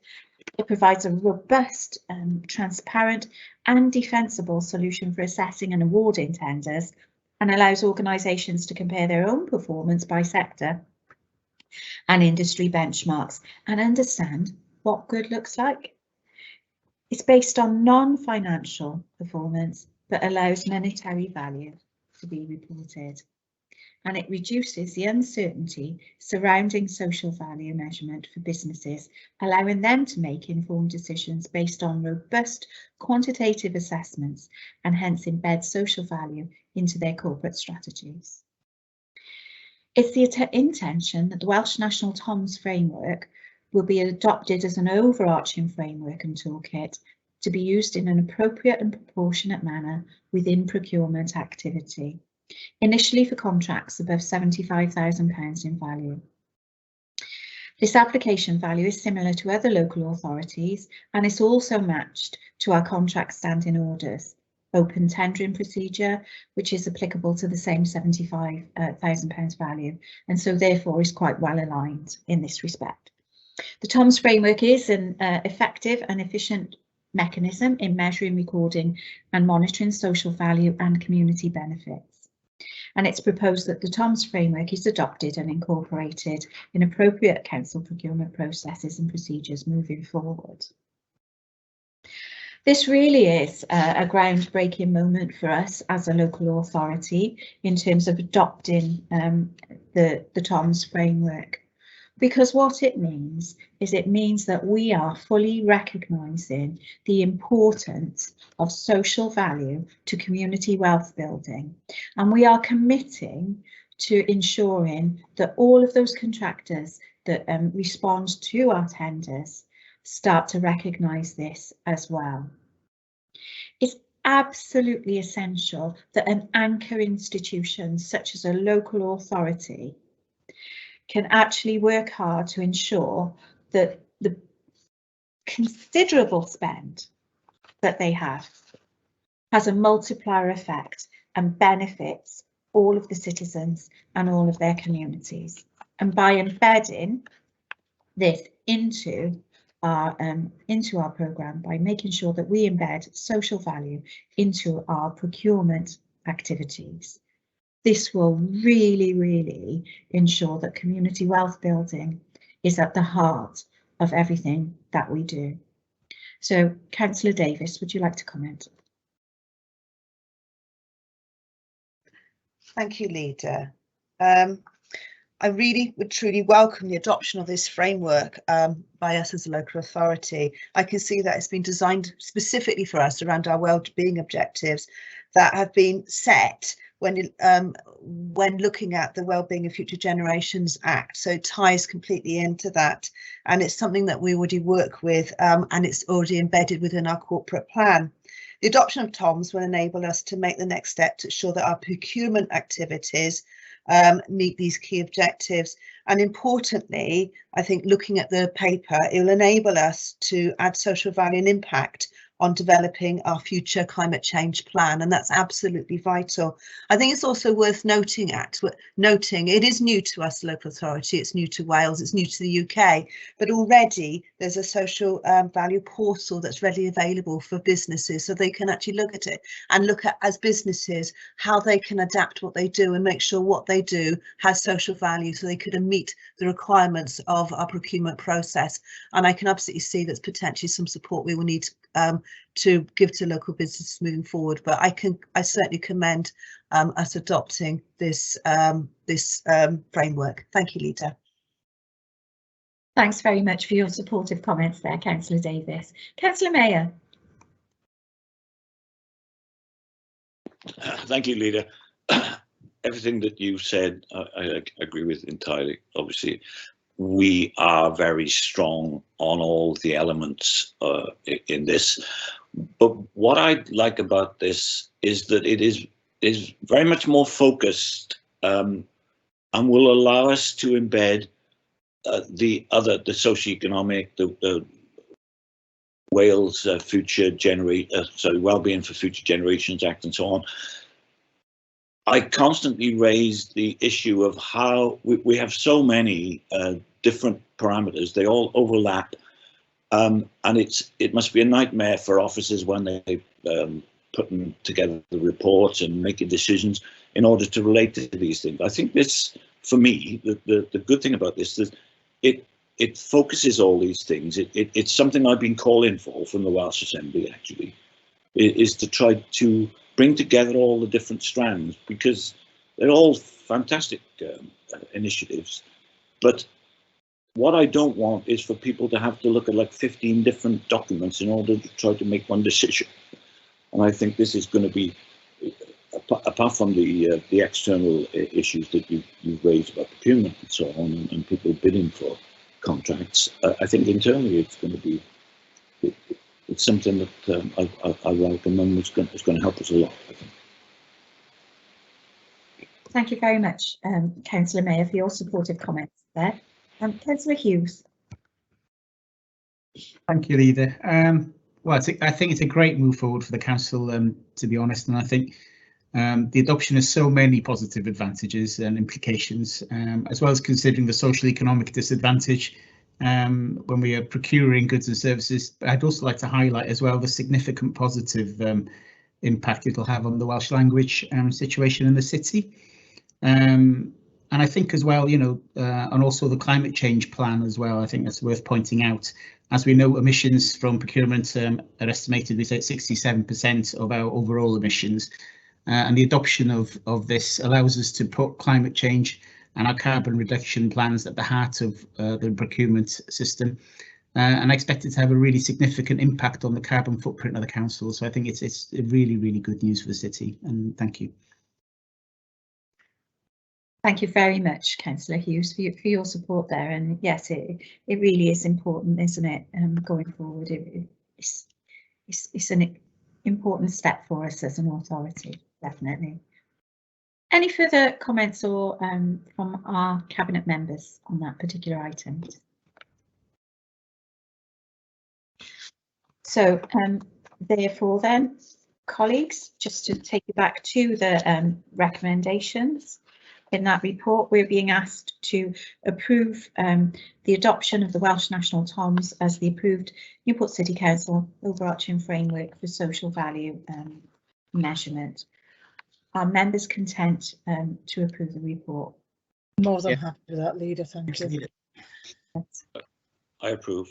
It provides a robust, transparent and defensible solution for assessing and awarding tenders and allows organisations to compare their own performance by sector and industry benchmarks and understand what good looks like. It's based on non-financial performance but allows monetary value to be reported. And it reduces the uncertainty surrounding social value measurement for businesses, allowing them to make informed decisions based on robust quantitative assessments and hence embed social value into their corporate strategies. It's the intention that the Welsh National TOMS framework will be adopted as an overarching framework and toolkit to be used in an appropriate and proportionate manner within procurement activity, initially for contracts above £75,000 in value. This application value is similar to other local authorities and is also matched to our contract standing orders, open tendering procedure, which is applicable to the same £75,000 value, and so therefore is quite well aligned in this respect. The TOMS framework is an effective and efficient mechanism in measuring, recording and monitoring social value and community benefits. And it's proposed that the TOMS framework is adopted and incorporated in appropriate council procurement processes and procedures moving forward. This really is a groundbreaking moment for us as a local authority in terms of adopting the TOMS framework. Because what it means is it means that we are fully recognising the importance of social value to community wealth building, and we are committing to ensuring that all of those contractors that respond to our tenders start to recognise this as well. It's absolutely essential that an anchor institution such as a local authority can actually work hard to ensure that the considerable spend that they have has a multiplier effect and benefits all of the citizens and all of their communities. And by embedding this into our programme, by making sure that we embed social value into our procurement activities, this will really ensure that community wealth building is at the heart of everything that we do. So, Councillor Davis, would you like to comment? Thank you, Leader. I really would truly welcome the adoption of this framework by us as a local authority. I can see that it's been designed specifically for us around our well-being objectives that have been set when looking at the Wellbeing of Future Generations Act, so it ties completely into that, and it's something that we already work with and it's already embedded within our corporate plan. The adoption of TOMS will enable us to make the next step to ensure that our procurement activities meet these key objectives. And importantly, I think looking at the paper, it will enable us to add social value and impact on developing our future climate change plan, and that's absolutely vital. I think it's also worth noting it is new to us, local authority, it's new to Wales, it's new to the UK, but already there's a social value portal that's readily available for businesses, so they can actually look at it and look at, as businesses, how they can adapt what they do and make sure what they do has social value, so they could meet the requirements of our procurement process. And I can absolutely see there's potentially some support we will need to give to local businesses moving forward, but I certainly commend us adopting this framework. Thank you, Leader. Thanks very much for your supportive comments there, Councillor Davis. Councillor Mayor. Thank you, Leader. Everything that you said, I agree with entirely. Obviously, we are very strong on all the elements in this. But what I like about this is that it is very much more focused and will allow us to embed the socioeconomic, the Wales Wellbeing for Future Generations Act and so on. I constantly raise the issue of how we have so many different parameters, they all overlap, and it must be a nightmare for officers when they putting together the reports and making decisions in order to relate to these things. I think this, for me, the good thing about this is it focuses all these things. It's something I've been calling for from the Welsh Assembly, actually, is to try to bring together all the different strands, because they're all fantastic initiatives. But what I don't want is for people to have to look at like 15 different documents in order to try to make one decision. And I think this is going to be, apart from the external issues that you've raised about procurement and so on, and people bidding for contracts, I think internally it's going to be, it's something that I welcome, and it's going to help us a lot, I think. Thank you very much, Councillor Mayor, for your supportive comments there. Councillor Hughes. Thank you, Leader. Well, I think it's a great move forward for the council, to be honest, and I think the adoption has so many positive advantages and implications, as well as considering the social economic disadvantage when we are procuring goods and services. But I'd also like to highlight as well the significant positive impact it'll have on the Welsh language situation in the city. And I think as well, and also the climate change plan as well, I think that's worth pointing out. As we know, emissions from procurement are estimated to be 67% of our overall emissions. And the adoption of this allows us to put climate change and our carbon reduction plans at the heart of the procurement system. And I expect it to have a really significant impact on the carbon footprint of the council. So I think it's really, really good news for the city. And thank you. Thank you very much, Councillor Hughes, for your support there. And yes, it really is important, isn't it? Going forward, it's an important step for us as an authority, definitely. Any further comments or from our cabinet members on that particular item? So therefore then, colleagues, just to take you back to the recommendations. In that report, we're being asked to approve the adoption of the Welsh National TOMS as the approved Newport City Council overarching framework for social value measurement. Are members content to approve the report? More than happy with that, Leader. Thank you. I approve.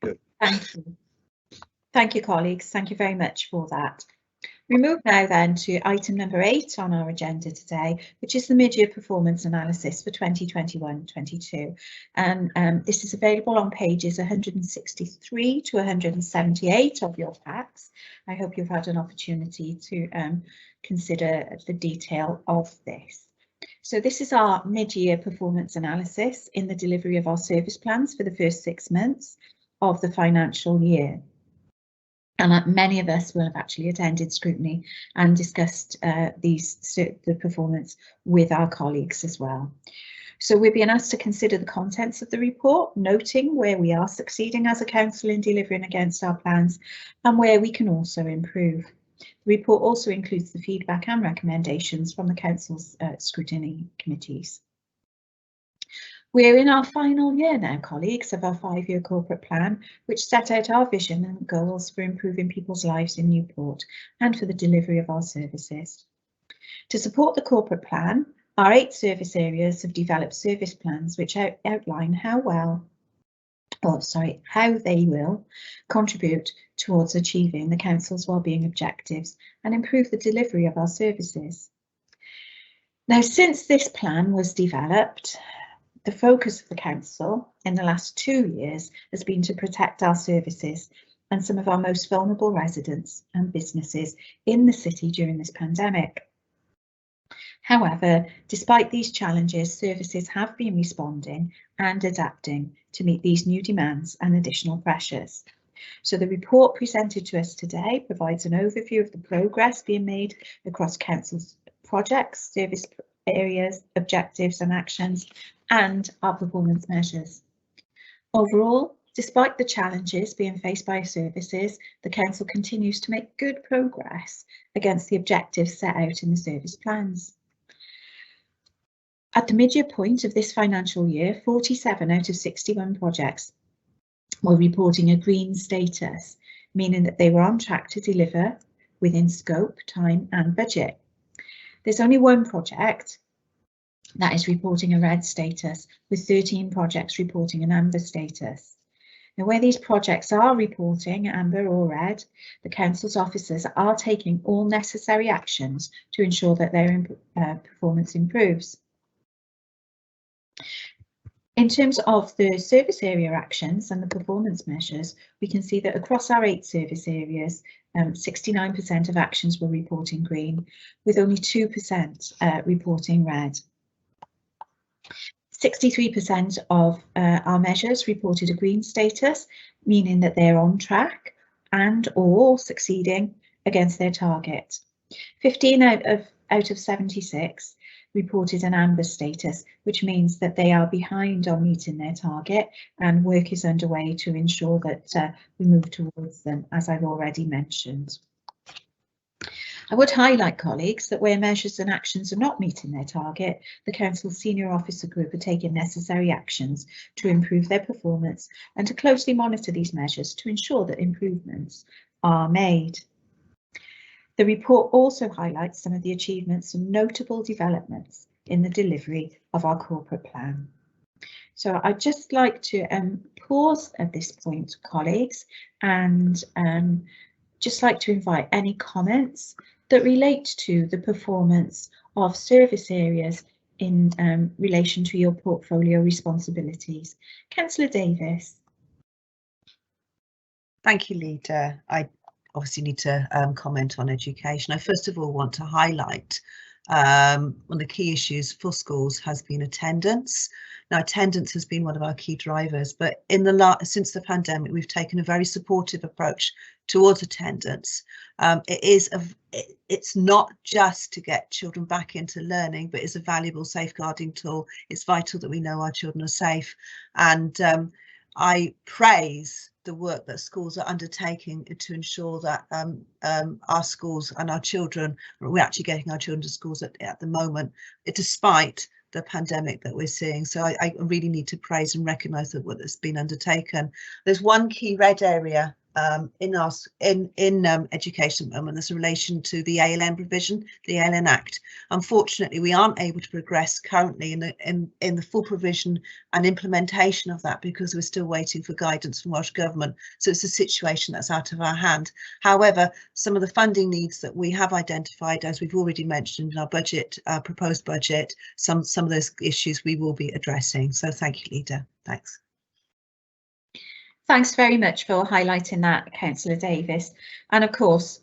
Good. Thank you. Thank you, colleagues. Thank you very much for that. We move now then to item number 8 on our agenda today, which is the mid-year performance analysis for 2021-22. And this is available on pages 163 to 178 of your packs. I hope you've had an opportunity to consider the detail of this. So this is our mid-year performance analysis in the delivery of our service plans for the first 6 months of the financial year. And many of us will have actually attended scrutiny and discussed the performance with our colleagues as well. So we're being asked to consider the contents of the report, noting where we are succeeding as a council in delivering against our plans and where we can also improve. The report also includes the feedback and recommendations from the council's scrutiny committees. We're in our final year now, colleagues, of our 5-year corporate plan, which set out our vision and goals for improving people's lives in Newport and for the delivery of our services. To support the corporate plan, our 8 service areas have developed service plans which outline how they will contribute towards achieving the council's wellbeing objectives and improve the delivery of our services. Now, since this plan was developed, the focus of the council in the last 2 years has been to protect our services and some of our most vulnerable residents and businesses in the city during this pandemic. However, despite these challenges, services have been responding and adapting to meet these new demands and additional pressures. So the report presented to us today provides an overview of the progress being made across council's projects, service areas, objectives and actions, and our performance measures. Overall, despite the challenges being faced by services, the council continues to make good progress against the objectives set out in the service plans. At the mid-year point of this financial year, 47 out of 61 projects were reporting a green status, meaning that they were on track to deliver within scope, time and budget. There's only one project that is reporting a red status, with 13 projects reporting an amber status. Now, where these projects are reporting amber or red, the council's officers are taking all necessary actions to ensure that their performance improves. In terms of the service area actions and the performance measures, we can see that across our 8 service areas, 69% of actions were reporting green, with only 2% reporting red. 63% of our measures reported a green status, meaning that they're on track and or succeeding against their target. 15 out of 76 reported an amber status, which means that they are behind on meeting their target and work is underway to ensure that we move towards them, as I've already mentioned. I would highlight, colleagues, that where measures and actions are not meeting their target, the council's senior officer group are taking necessary actions to improve their performance and to closely monitor these measures to ensure that improvements are made. The report also highlights some of the achievements and notable developments in the delivery of our corporate plan. So I'd just like to pause at this point, colleagues, and just like to invite any comments that relate to the performance of service areas in relation to your portfolio responsibilities. Councillor Davis. Thank you, Leader. I obviously need to comment on education. I first of all want to highlight one of the key issues for schools has been attendance. Now, attendance has been one of our key drivers, but in since the pandemic, we've taken a very supportive approach towards attendance. It's not just to get children back into learning, but it's a valuable safeguarding tool. It's vital that we know our children are safe, and I praise the work that schools are undertaking to ensure that our schools and our children, we're actually getting our children to schools at the moment, despite the pandemic that we're seeing. So I really need to praise and recognise that what has been undertaken. There's one key red area in education at the moment. There's a relation to the ALN provision, the ALN Act. Unfortunately, we aren't able to progress currently in the full provision and implementation of that because we're still waiting for guidance from Welsh Government. So it's a situation that's out of our hand. However, some of the funding needs that we have identified, as we've already mentioned in our budget, proposed budget, some of those issues we will be addressing. So thank you, Leader. Thanks. Thanks very much for highlighting that, Councillor Davis. And of course,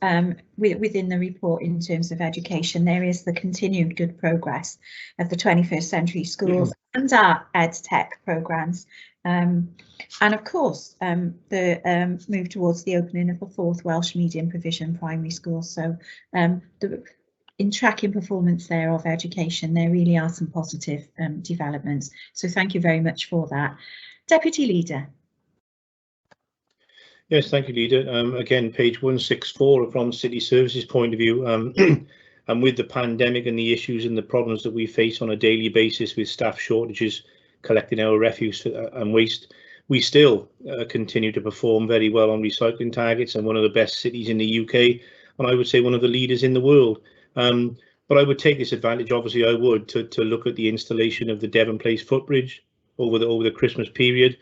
within the report in terms of education, there is the continued good progress of the 21st Century Schools and our EdTech programmes And of course, the move towards the opening of a 4th Welsh medium provision primary school. So in tracking performance there of education, there really are some positive developments. So thank you very much for that. Deputy Leader. Yes, thank you, Leader. Again, page 164 from City Services point of view, and with the pandemic and the issues and the problems that we face on a daily basis with staff shortages, collecting our refuse and waste, we still continue to perform very well on recycling targets, and one of the best cities in the UK, and I would say one of the leaders in the world. But I would take this advantage, obviously I would, to look at the installation of the Devon Place Footbridge over the Christmas period,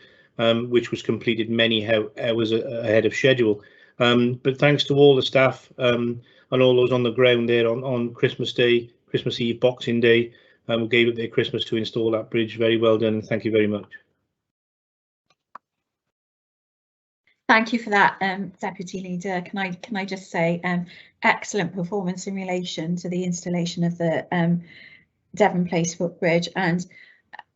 which was completed many hours ahead of schedule. But thanks to all the staff and all those on the ground there on Christmas Day, Christmas Eve, Boxing Day, who gave up their Christmas to install that bridge. Very well done, and thank you very much. Thank you for that, Deputy Leader. Can I just say excellent performance in relation to the installation of the Devon Place Footbridge, and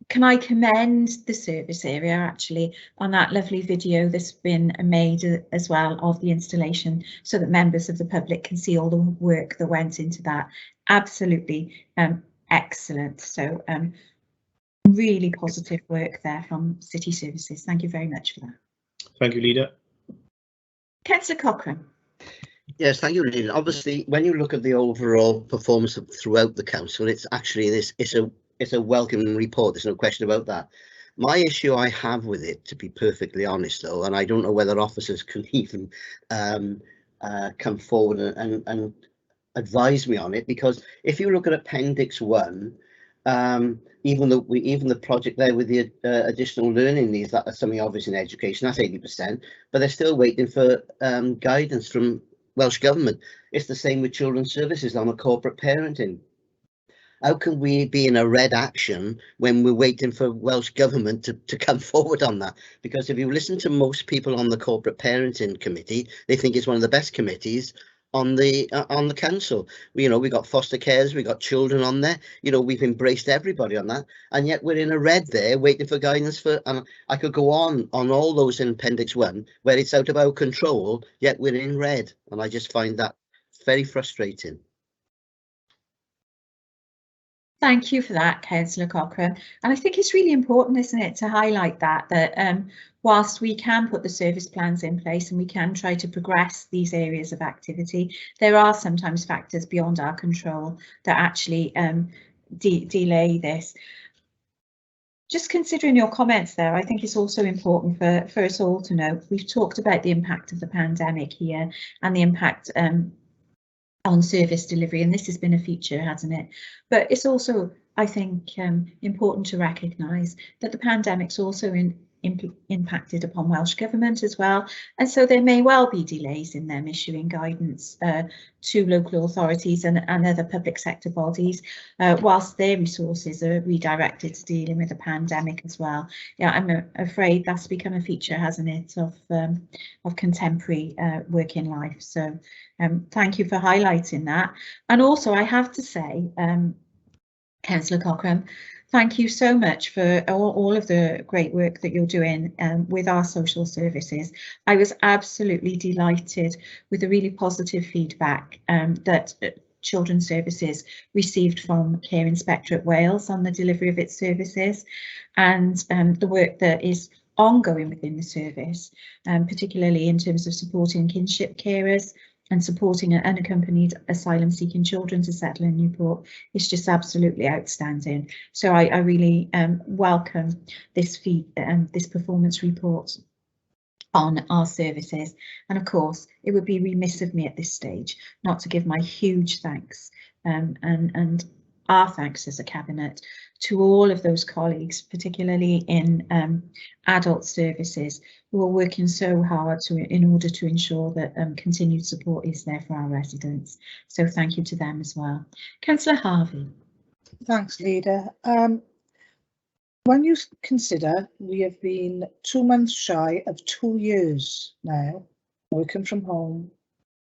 can I commend the service area actually on that lovely video that's been made as well of the installation, so that members of the public can see all the work that went into that. Absolutely excellent. So really positive work there from City Services. Thank you very much for that. Thank you, Leader. Councillor Cochrane. Yes, thank you, Leader. Obviously, when you look at the overall performance throughout the council, it's actually it's a welcome report. There's no question about that. My issue I have with it, to be perfectly honest, though, and I don't know whether officers can even come forward and advise me on it, because if you look at Appendix 1, even the project there with the additional learning needs, that are something obvious in education, that's 80%, but they're still waiting for guidance from Welsh Government. It's the same with children's services on a corporate parenting. How can we be in a red action when we're waiting for Welsh Government to come forward on that? Because if you listen to most people on the corporate parenting committee, they think it's one of the best committees on the council. You know, we got foster carers, we got children on there. You know, we've embraced everybody on that, and yet we're in a red there waiting for guidance for. And I could go on all those in Appendix 1 where it's out of our control, yet we're in red, and I just find that very frustrating. Thank you for that, Councillor Cochrane. And I think it's really important, isn't it, to highlight that whilst we can put the service plans in place and we can try to progress these areas of activity, there are sometimes factors beyond our control that actually delay this. Just considering your comments there, I think it's also important for us all to know, we've talked about the impact of the pandemic here and the impact on service delivery, and this has been a feature, hasn't it? But it's also, I think, important to recognise that the pandemic's also impacted upon Welsh Government as well, and so there may well be delays in them issuing guidance to local authorities and other public sector bodies, whilst their resources are redirected to dealing with the pandemic as well. Yeah, I'm afraid that's become a feature, hasn't it, of contemporary working life. So thank you for highlighting that. And also, I have to say, Councillor Cochrane, thank you so much for all of the great work that you're doing with our social services. I was absolutely delighted with the really positive feedback that Children's Services received from Care Inspectorate Wales on the delivery of its services, and the work that is ongoing within the service, particularly in terms of supporting kinship carers and supporting unaccompanied asylum-seeking children to settle in Newport is just absolutely outstanding. So I really welcome this performance report on our services. And of course, it would be remiss of me at this stage not to give my huge thanks and our thanks as a cabinet to all of those colleagues, particularly in adult services, who are working so hard in order to ensure that continued support is there for our residents. So thank you to them as well. Councillor Harvey. Thanks, Leader. When you consider we have been 2 months shy of 2 years now working from home,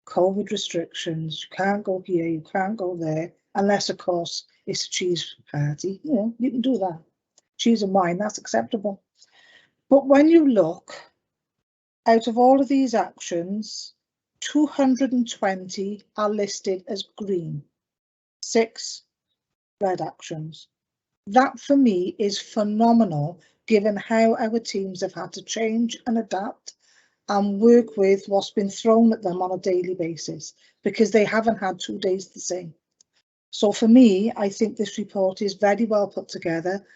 COVID restrictions, you can't go here, you can't go there, unless of course it's a cheese party. You know, you can do that. Cheese and wine, that's acceptable. But when you look, out of all of these actions, 220 are listed as green, 6 red actions. That for me is phenomenal, given how our teams have had to change and adapt and work with what's been thrown at them on a daily basis, because they haven't had 2 days the same. So for me, I think this report is very well put together,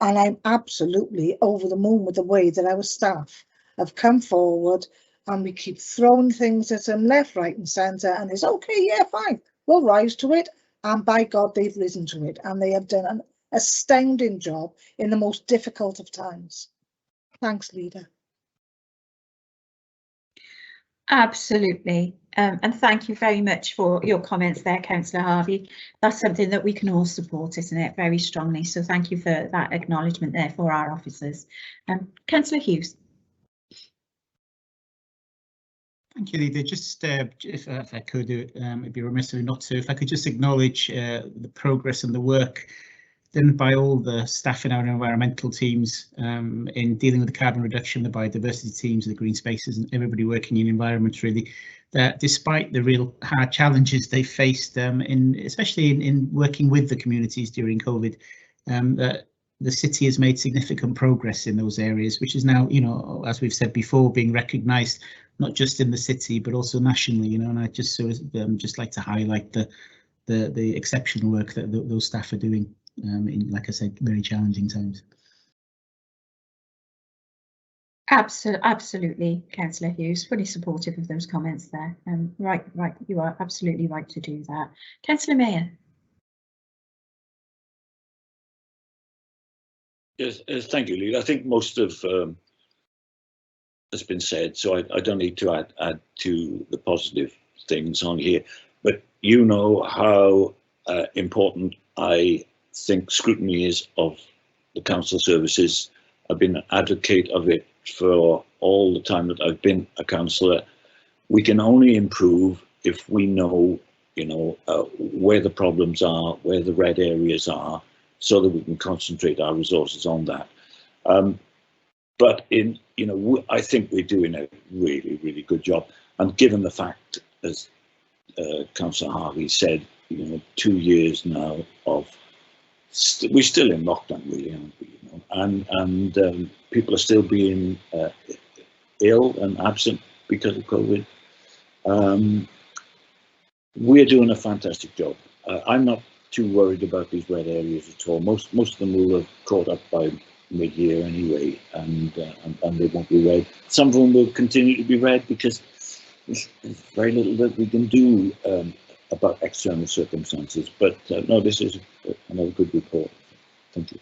and I'm absolutely over the moon with the way that our staff have come forward, and we keep throwing things at them left, right and centre, and it's okay, yeah, fine, we'll rise to it. And by God, they've risen to it, and they have done an astounding job in the most difficult of times. Thanks, Leader. Absolutely. And thank you very much for your comments there, Councillor Harvey. That's something that we can all support, isn't it, very strongly. So thank you for that acknowledgement there for our officers. Councillor Hughes. Thank you, Leader. Just if I could, it'd be remiss of me not to, if I could just acknowledge the progress and the work done by all the staff in our environmental teams in dealing with the carbon reduction, the biodiversity teams, the green spaces, and everybody working in environments, really, that despite the real hard challenges they faced, especially in working with the communities during COVID, that the city has made significant progress in those areas, which is now, you know, as we've said before, being recognised not just in the city but also nationally, you know. And I just just like to highlight the exceptional work that those staff are doing in, like I said, very challenging times. Absolutely, Councillor Hughes, fully supportive of those comments there. Right, you are absolutely right to do that. Councillor Mayor. Yes, thank you, Lee. I think most of has been said, so I don't need to add to the positive things on here. But you know how important I think scrutiny is of the council services. I've been an advocate of it for all the time that I've been a councillor. We can only improve if we know, you know, where the problems are, where the red areas are, so that we can concentrate our resources on that. But in, you know, I think we're doing a really, really good job. And given the fact, as Councillor Harvey said, you know, 2 years now of, we're still in lockdown, really, aren't we? You know, and people are still being ill and absent because of COVID. We're doing a fantastic job. I'm not too worried about these red areas at all. Most of them will have caught up by mid-year anyway, and they won't be red. Some of them will continue to be red because there's very little that we can do about external circumstances. But no, this is another good report. Thank you.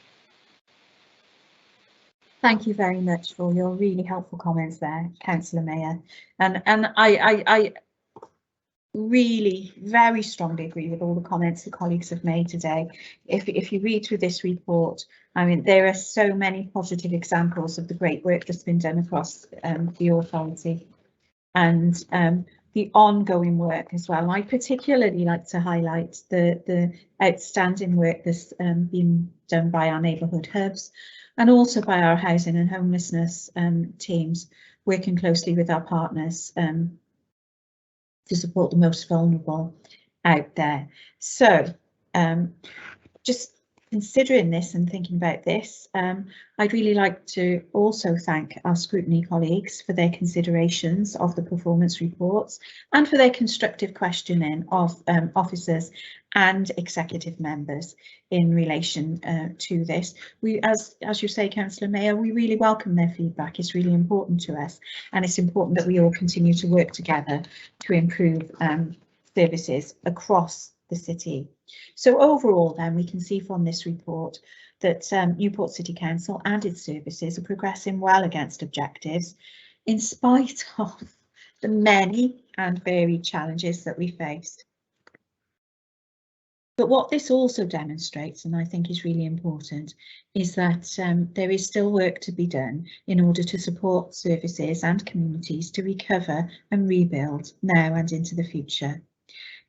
Thank you very much for your really helpful comments there, Councillor Mayor. And I really very strongly agree with all the comments the colleagues have made today. If you read through this report, I mean, there are so many positive examples of the great work that's been done across the authority, and the ongoing work as well. I particularly like to highlight the outstanding work that's been done by our neighbourhood hubs, and also by our housing and homelessness teams, working closely with our partners to support the most vulnerable out there. So just considering this and thinking about this, I'd really like to also thank our scrutiny colleagues for their considerations of the performance reports and for their constructive questioning of officers and executive members in relation to this. We, as you say, Councillor Mayor, we really welcome their feedback. It's really important to us, and it's important that we all continue to work together to improve services across the city. So overall then, we can see from this report that Newport City Council and its services are progressing well against objectives in spite of the many and varied challenges that we faced. But what this also demonstrates, and I think is really important, is that there is still work to be done in order to support services and communities to recover and rebuild now and into the future.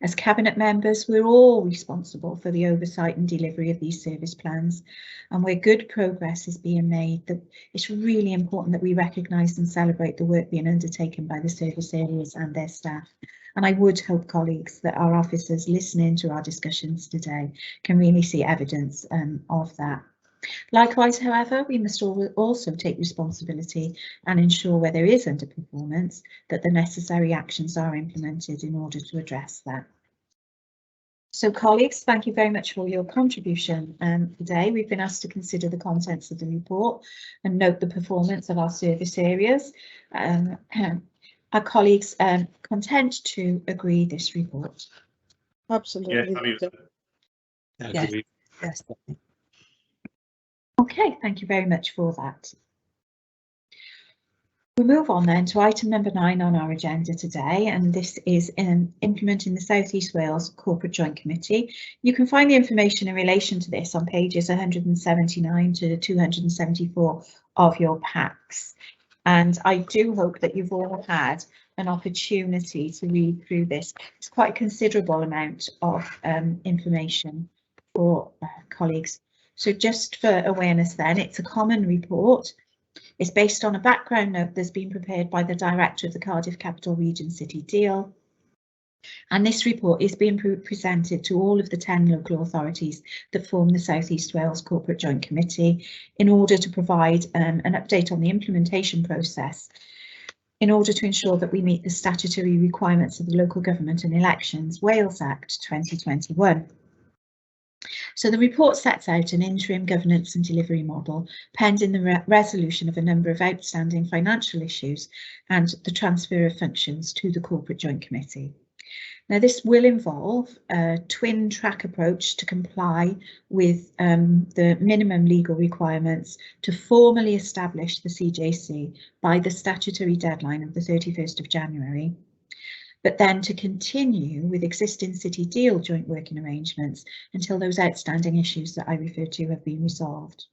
As Cabinet members, we're all responsible for the oversight and delivery of these service plans, and where good progress is being made, that it's really important that we recognise and celebrate the work being undertaken by the service areas and their staff. And I would hope, colleagues, that our officers listening to our discussions today can really see evidence of that. Likewise, however, we must also take responsibility and ensure where there is underperformance that the necessary actions are implemented in order to address that. So colleagues, thank you very much for your contribution today. We've been asked to consider the contents of the report and note the performance of our service areas. Are colleagues content to agree this report? Absolutely. Yes. Yes. Okay, thank you very much for that. We move on then to item number 9 on our agenda today, and this is implementing the South East Wales Corporate Joint Committee. You can find the information in relation to this on pages 179 to 274 of your packs. And I do hope that you've all had an opportunity to read through this. It's quite a considerable amount of information for colleagues. So just for awareness then, it's a common report. It's based on a background note that's been prepared by the Director of the Cardiff Capital Region City Deal. And this report is being presented to all of the 10 local authorities that form the South East Wales Corporate Joint Committee in order to provide an update on the implementation process in order to ensure that we meet the statutory requirements of the Local Government and Elections Wales Act 2021. So the report sets out an interim governance and delivery model pending the resolution of a number of outstanding financial issues and the transfer of functions to the Corporate Joint Committee. Now, this will involve a twin track approach to comply with the minimum legal requirements to formally establish the CJC by the statutory deadline of the 31st of January, but then to continue with existing City Deal joint working arrangements until those outstanding issues that I referred to have been resolved.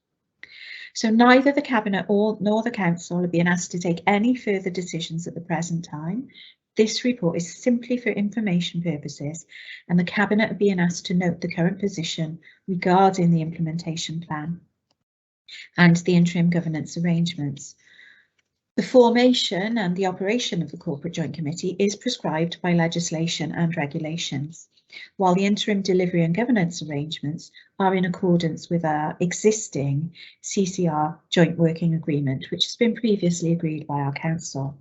So neither the Cabinet nor the Council are being asked to take any further decisions at the present time. This report is simply for information purposes, and the Cabinet are being asked to note the current position regarding the implementation plan and the interim governance arrangements. The formation and the operation of the Corporate Joint Committee is prescribed by legislation and regulations, while the interim delivery and governance arrangements are in accordance with our existing CCR joint working agreement, which has been previously agreed by our Council.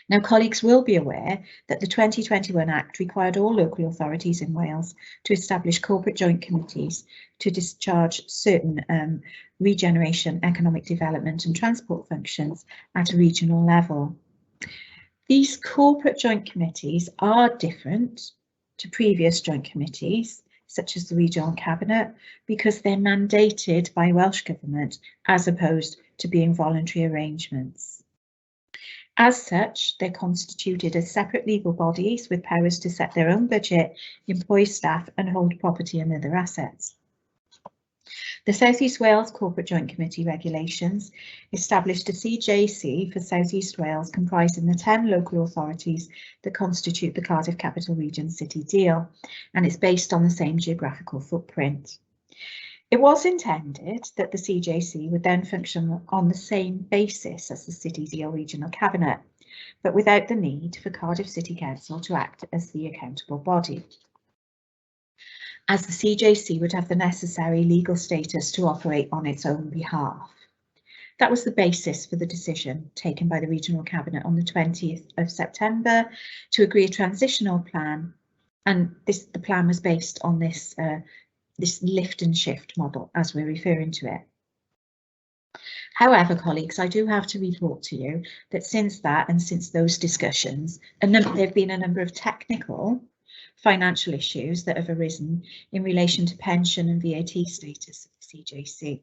Now, colleagues will be aware that the 2021 Act required all local authorities in Wales to establish corporate joint committees to discharge certain regeneration, economic development and transport functions at a regional level. These corporate joint committees are different to previous joint committees, such as the Regional Cabinet, because they're mandated by Welsh Government as opposed to being voluntary arrangements. As such, they're constituted as separate legal bodies with powers to set their own budget, employ staff and hold property and other assets. The South East Wales Corporate Joint Committee regulations established a CJC for South East Wales comprising the 10 local authorities that constitute the Cardiff Capital Region City Deal, and it's based on the same geographical footprint. It was intended that the CJC would then function on the same basis as the City Deal Regional Cabinet, but without the need for Cardiff City Council to act as the accountable body, as the CJC would have the necessary legal status to operate on its own behalf. That was the basis for the decision taken by the Regional Cabinet on the 20th of September to agree a transitional plan, and the plan was based on this lift and shift model, as we're referring to it. However, colleagues, I do have to report to you that since that and since those discussions, there have been a number of technical financial issues that have arisen in relation to pension and VAT status of the CJC.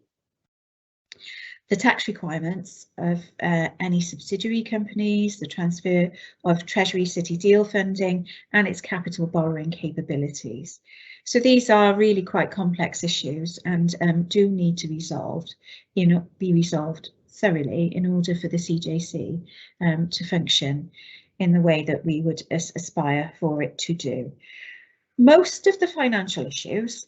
The tax requirements of any subsidiary companies, the transfer of Treasury City Deal funding and its capital borrowing capabilities. So these are really quite complex issues and do need to be resolved thoroughly in order for the CJC to function in the way that we would aspire for it to do. Most of the financial issues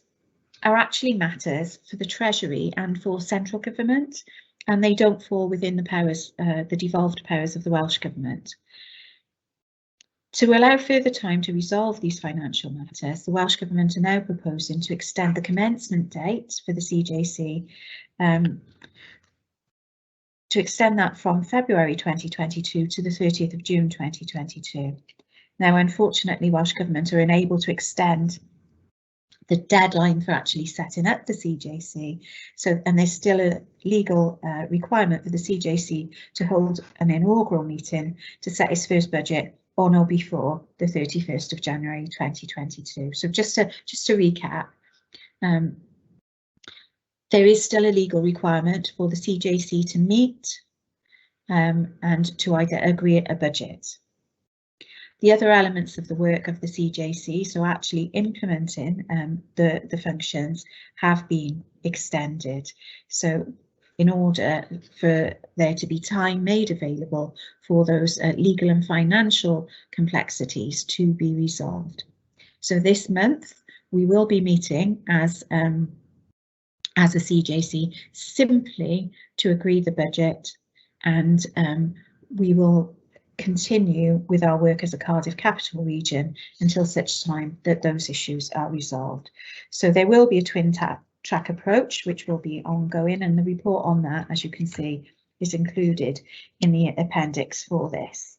are actually matters for the Treasury and for central government, and they don't fall within the powers, the devolved powers of the Welsh Government. To allow further time to resolve these financial matters, the Welsh Government are now proposing to extend the commencement date for the CJC, to extend that from February 2022 to the 30th of June 2022. Now, unfortunately, Welsh Government are unable to extend the deadline for actually setting up the CJC. So, and there's still a legal requirement for the CJC to hold an inaugural meeting to set its first budget on or before the 31st of January 2022. So just to recap, there is still a legal requirement for the CJC to meet and to either agree a budget. The other elements of the work of the CJC, so actually implementing the functions, have been extended. So in order for there to be time made available for those legal and financial complexities to be resolved. So this month we will be meeting as a CJC simply to agree the budget, and we will continue with our work as a Cardiff capital region until such time that those issues are resolved. So there will be a twin track approach which will be ongoing, and the report on that, as you can see, is included in the appendix for this.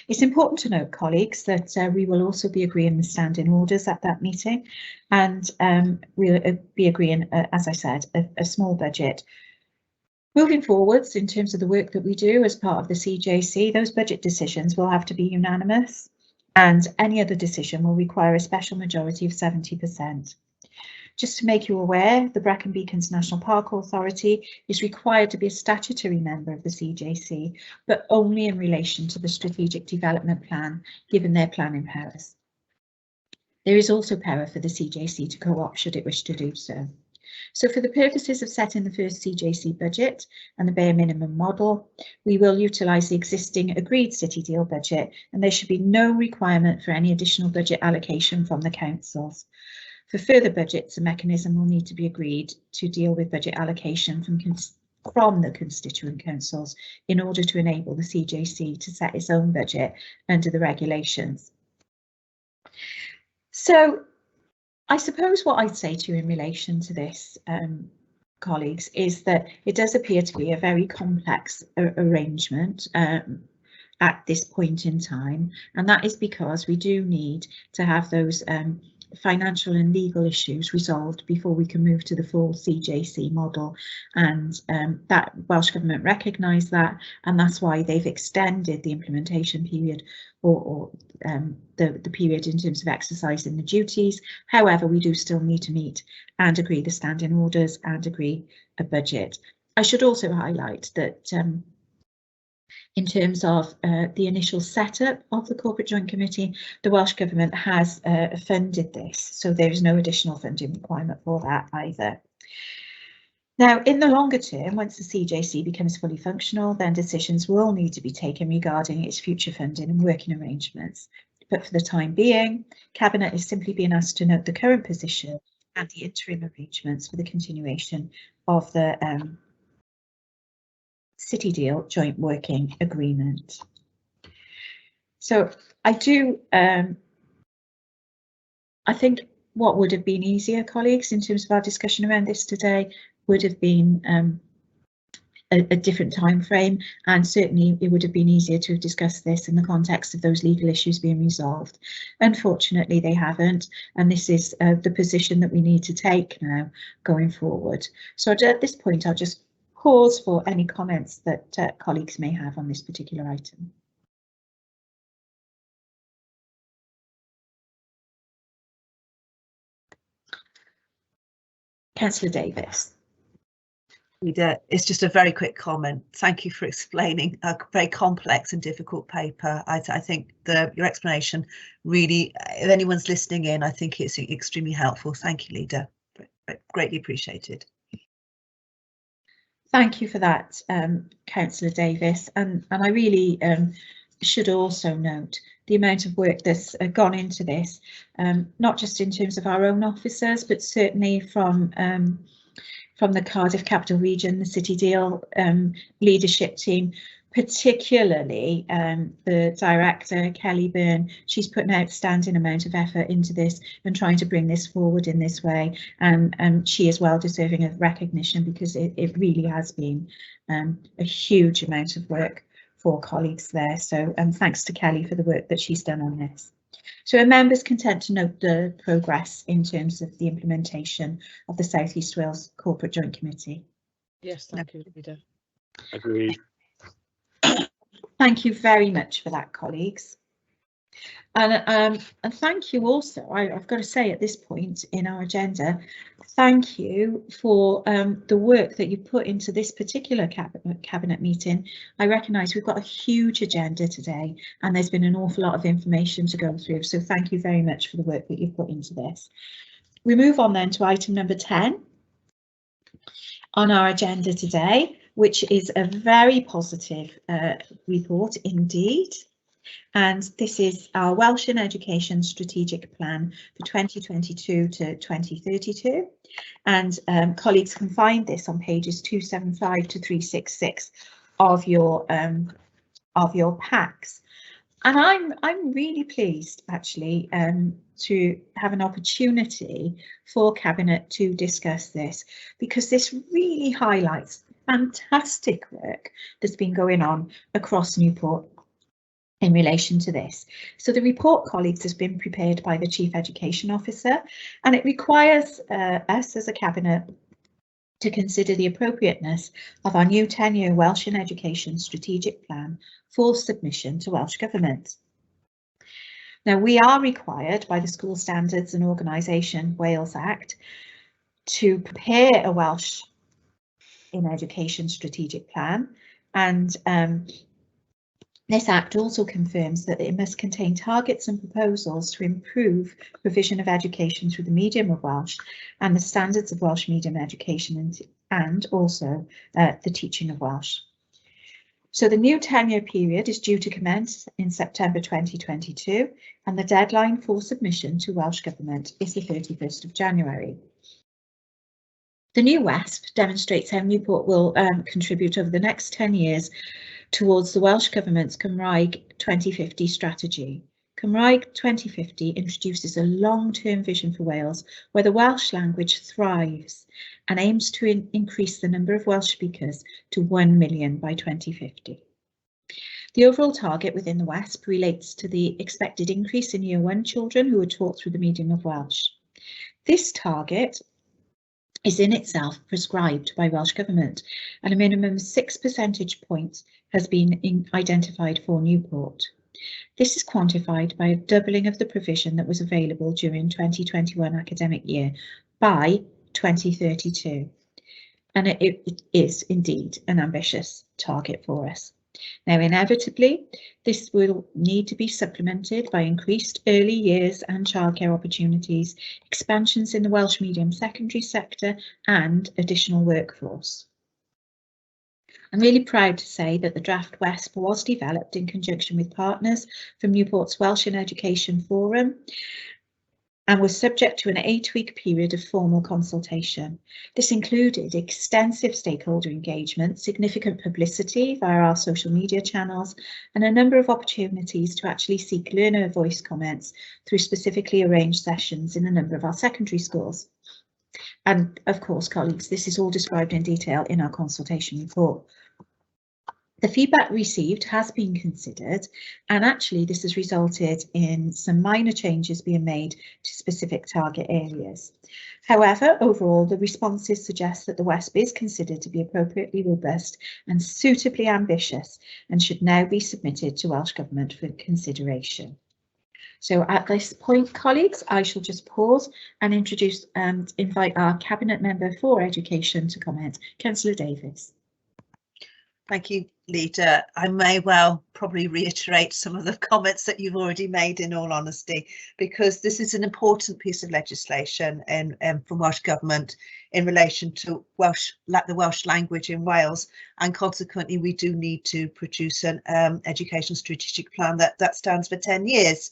It's important to note, colleagues, that we will also be agreeing the standing orders at that meeting, and we'll be agreeing, as I said, a small budget. Moving forwards, in terms of the work that we do as part of the CJC, those budget decisions will have to be unanimous, and any other decision will require a special majority of 70%. Just to make you aware, the Brecon Beacons National Park Authority is required to be a statutory member of the CJC, but only in relation to the Strategic Development Plan, given their planning powers. There is also power for the CJC to co-opt should it wish to do so. So for the purposes of setting the first CJC budget and the bare minimum model, we will utilise the existing agreed city deal budget, and there should be no requirement for any additional budget allocation from the councils. For further budgets, a mechanism will need to be agreed to deal with budget allocation from the constituent councils in order to enable the CJC to set its own budget under the regulations. So I suppose what I'd say to you in relation to this, colleagues, is that it does appear to be a very complex arrangement at this point in time, and that is because we do need to have those financial and legal issues resolved before we can move to the full CJC model, and that Welsh Government recognise that, and that's why they've extended the implementation period or the period in terms of exercising the duties. However, we do still need to meet and agree the standing orders and agree a budget. I should also highlight that in terms of the initial setup of the Corporate Joint Committee, the Welsh Government has funded this, so there is no additional funding requirement for that either. Now, in the longer term, once the CJC becomes fully functional, then decisions will need to be taken regarding its future funding and working arrangements. But for the time being, Cabinet is simply being asked to note the current position and the interim arrangements for the continuation of the City Deal Joint Working Agreement. So I think what would have been easier, colleagues, in terms of our discussion around this today, would have been a different time frame, and certainly it would have been easier to have discussed this in the context of those legal issues being resolved. Unfortunately, they haven't, and this is the position that we need to take now going forward. So at this point, I'll just pause for any comments that colleagues may have on this particular item. Councillor Davis. It's just a very quick comment. Thank you for explaining a very complex and difficult paper. I think your explanation really, if anyone's listening in, I think it's extremely helpful. Thank you, Leader. Greatly appreciated. Thank you for that, Councillor Davis, and I really should also note the amount of work that's gone into this, not just in terms of our own officers, but certainly from the Cardiff Capital Region, the City Deal leadership team, particularly the director, Kelly Byrne. She's put an outstanding amount of effort into this and trying to bring this forward in this way, and she is well deserving of recognition, because it really has been a huge amount of work for colleagues there. So thanks to Kelly for the work that she's done on this. So are members content to note the progress in terms of the implementation of the South East Wales Corporate Joint Committee? Yes, thank you, Leader. Agreed. Thank you very much for that, colleagues. And thank you also, I've got to say at this point in our agenda, thank you for the work that you put into this particular cabinet meeting. I recognise we've got a huge agenda today and there's been an awful lot of information to go through, so thank you very much for the work that you've put into this. We move on then to item number 10 on our agenda today, which is a very positive report indeed. And this is our Welsh in Education Strategic Plan for 2022 to 2032. And colleagues can find this on pages 275 to 366 of your packs. And I'm really pleased actually to have an opportunity for Cabinet to discuss this, because this really highlights fantastic work that's been going on across Newport in relation to this. So the report, colleagues, has been prepared by the Chief Education Officer, and it requires us as a Cabinet to consider the appropriateness of our new 10-year Welsh in Education Strategic Plan for submission to Welsh Government. Now, we are required by the School Standards and Organisation Wales Act to prepare a Welsh in Education Strategic Plan, and this Act also confirms that it must contain targets and proposals to improve provision of education through the medium of Welsh and the standards of Welsh medium education, and also the teaching of Welsh. So the new 10-year period is due to commence in September 2022, and the deadline for submission to Welsh Government is the 31st of January. The new WESP demonstrates how Newport will contribute over the next 10 years towards the Welsh Government's Cymraeg 2050 strategy. Cymraeg 2050 introduces a long-term vision for Wales where the Welsh language thrives and aims to increase the number of Welsh speakers to 1 million by 2050. The overall target within the WESP relates to the expected increase in Year 1 children who are taught through the medium of Welsh. This target is in itself prescribed by Welsh Government, and a minimum 6 percentage points has been identified for Newport. This is quantified by a doubling of the provision that was available during 2021 academic year by 2032. And it is indeed an ambitious target for us. Now, inevitably, this will need to be supplemented by increased early years and childcare opportunities, expansions in the Welsh medium secondary sector, and additional workforce. I'm really proud to say that the draft WESP was developed in conjunction with partners from Newport's Welsh in Education Forum and was subject to an 8-week period of formal consultation. This included extensive stakeholder engagement, significant publicity via our social media channels, and a number of opportunities to actually seek learner voice comments through specifically arranged sessions in a number of our secondary schools. And of course, colleagues, this is all described in detail in our consultation report. The feedback received has been considered, and actually this has resulted in some minor changes being made to specific target areas. However, overall, the responses suggest that the WESP is considered to be appropriately robust and suitably ambitious and should now be submitted to Welsh Government for consideration. So at this point, colleagues, I shall just pause and introduce and invite our Cabinet Member for Education to comment, Councillor Davies. Thank you, Leader. I may well probably reiterate some of the comments that you've already made, in all honesty, because this is an important piece of legislation from Welsh Government in relation to the Welsh language in Wales, and consequently we do need to produce an education strategic plan that stands for 10 years.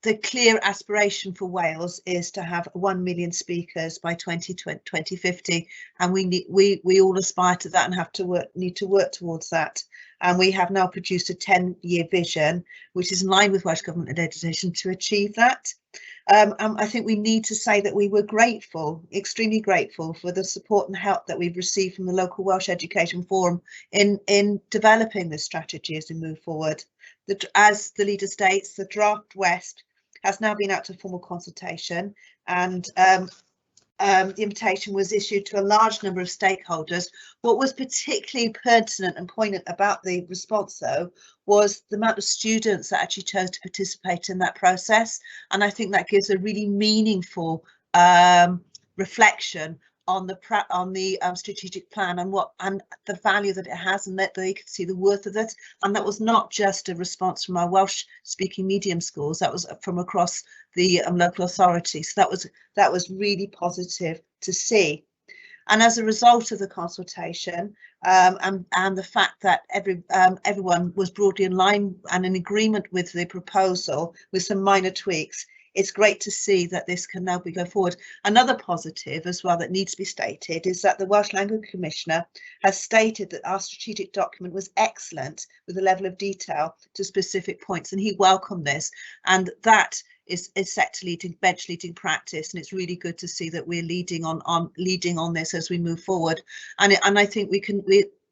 The clear aspiration for Wales is to have 1 million speakers by 2050, and we all aspire to that and need to work towards that. And we have now produced a 10-year vision, which is in line with Welsh Government legislation to achieve that. I think we need to say that we were grateful, extremely grateful, for the support and help that we've received from the local Welsh Education Forum in developing this strategy as we move forward. As the leader states, the draft West has now been out to formal consultation, and the invitation was issued to a large number of stakeholders. What was particularly pertinent and poignant about the response, though, was the amount of students that actually chose to participate in that process, and I think that gives a really meaningful reflection on the strategic plan and the value that it has, and that they could see the worth of it. And that was not just a response from our Welsh speaking medium schools, that was from across the local authority. So that was really positive to see. And as a result of the consultation and the fact that everyone was broadly in line and in agreement with the proposal with some minor tweaks, it's great to see that this can now go forward. Another positive as well that needs to be stated is that the Welsh Language Commissioner has stated that our strategic document was excellent with a level of detail to specific points, and he welcomed this, and that is set to lead to bench leading practice, and it's really good to see that we're leading on this as we move forward. And I think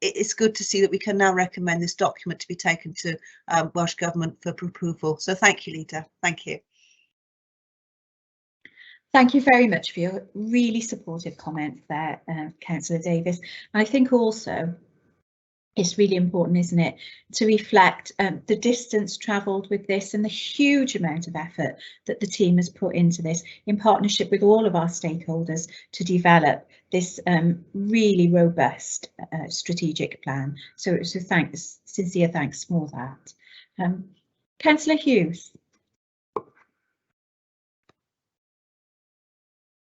it's good to see that we can now recommend this document to be taken to Welsh Government for approval. So thank you, Leader. Thank you. Thank you very much for your really supportive comments there, Councillor Davies. I think also it's really important, isn't it, to reflect the distance travelled with this and the huge amount of effort that the team has put into this in partnership with all of our stakeholders to develop this really robust strategic plan. So thanks, sincere thanks for that. Councillor Hughes.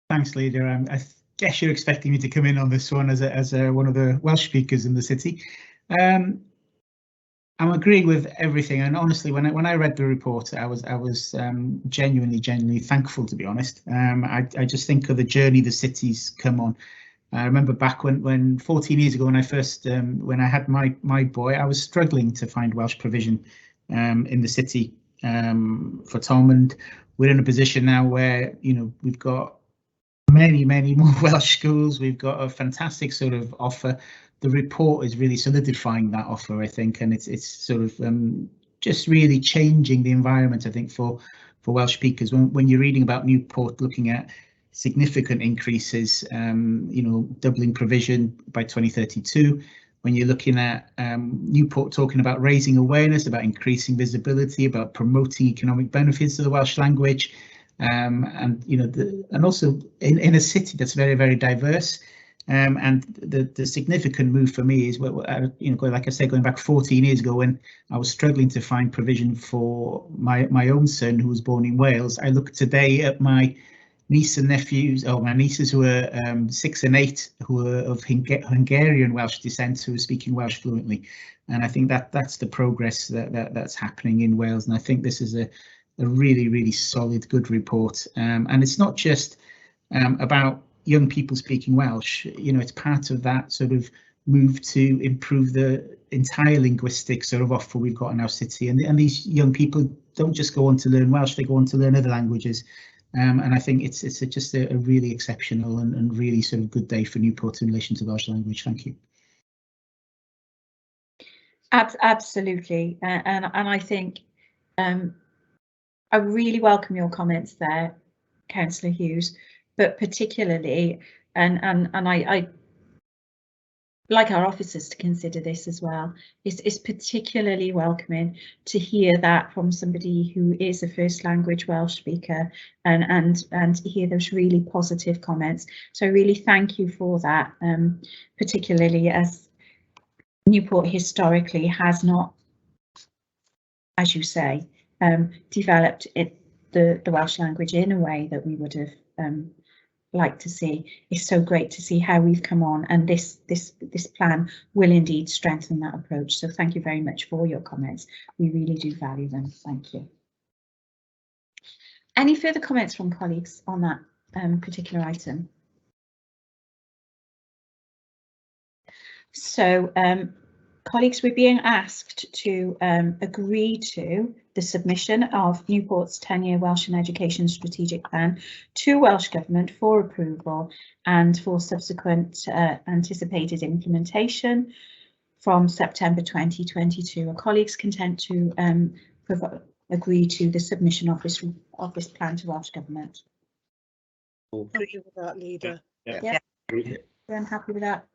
Thanks, Leader. I guess you're expecting me to come in on this one as one of the Welsh speakers in the city. I'm agreeing with everything, and honestly, when I read the report, I was genuinely thankful, to be honest. I just think of the journey the city's come on. I remember back when 14 years ago, when I first when I had my boy, I was struggling to find Welsh provision in the city for Tom, and we're in a position now where, you know, we've got many more Welsh schools. We've got a fantastic sort of offer. The report is really solidifying that offer, I think, and it's sort of just really changing the environment, I think, for Welsh speakers. When you're reading about Newport looking at significant increases, you know, doubling provision by 2032, when you're looking at Newport talking about raising awareness, about increasing visibility, about promoting economic benefits of the Welsh language, and you know, and also in a city that's very diverse, and the significant move for me is, you know, like I said, going back 14 years ago when I was struggling to find provision for my own son who was born in Wales. I look today at my niece and nephews, or my nieces who are 6 and 8, who are of Hungarian Welsh descent, who are speaking Welsh fluently, and I think that's the progress that's happening in Wales, and I think this is a really solid, good report, and it's not just about young people speaking Welsh. You know, it's part of that sort of move to improve the entire linguistic sort of offer we've got in our city, and these young people don't just go on to learn Welsh, they go on to learn other languages, and I think it's just a really exceptional and really sort of good day for Newport in relation to Welsh language. Thank you. Absolutely, and I think I really welcome your comments there, Councillor Hughes, but particularly, and I like our officers to consider this as well. It's particularly welcoming to hear that from somebody who is a first language Welsh speaker, and hear those really positive comments. So I really thank you for that, particularly as Newport historically has not, as you say, developed the Welsh language in a way that we would have liked to see. It's so great to see how we've come on, and this plan will indeed strengthen that approach. So thank you very much for your comments. We really do value them. Thank you. Any further comments from colleagues on that particular item? So colleagues, we're being asked to agree to the submission of Newport's 10-year Welsh and Education Strategic Plan to Welsh Government for approval and for subsequent anticipated implementation from September 2022. Are colleagues content to agree to the submission of this plan to Welsh Government? Thank you for that, Leader. Yeah. I'm happy with that.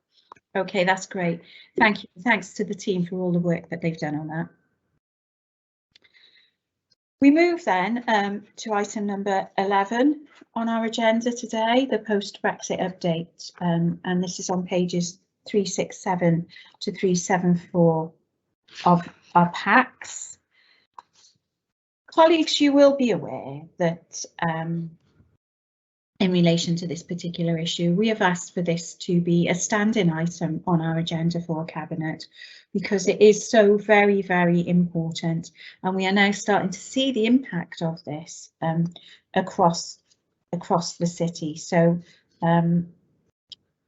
Okay, that's great. Thank you. Thanks to the team for all the work that they've done on that. We move then to item number 11 on our agenda today, the post-Brexit update, and this is on pages 367 to 374 of our packs. Colleagues, you will be aware that in relation to this particular issue, we have asked for this to be a standing item on our agenda for Cabinet because it is so very, very important, and we are now starting to see the impact of this across the city. So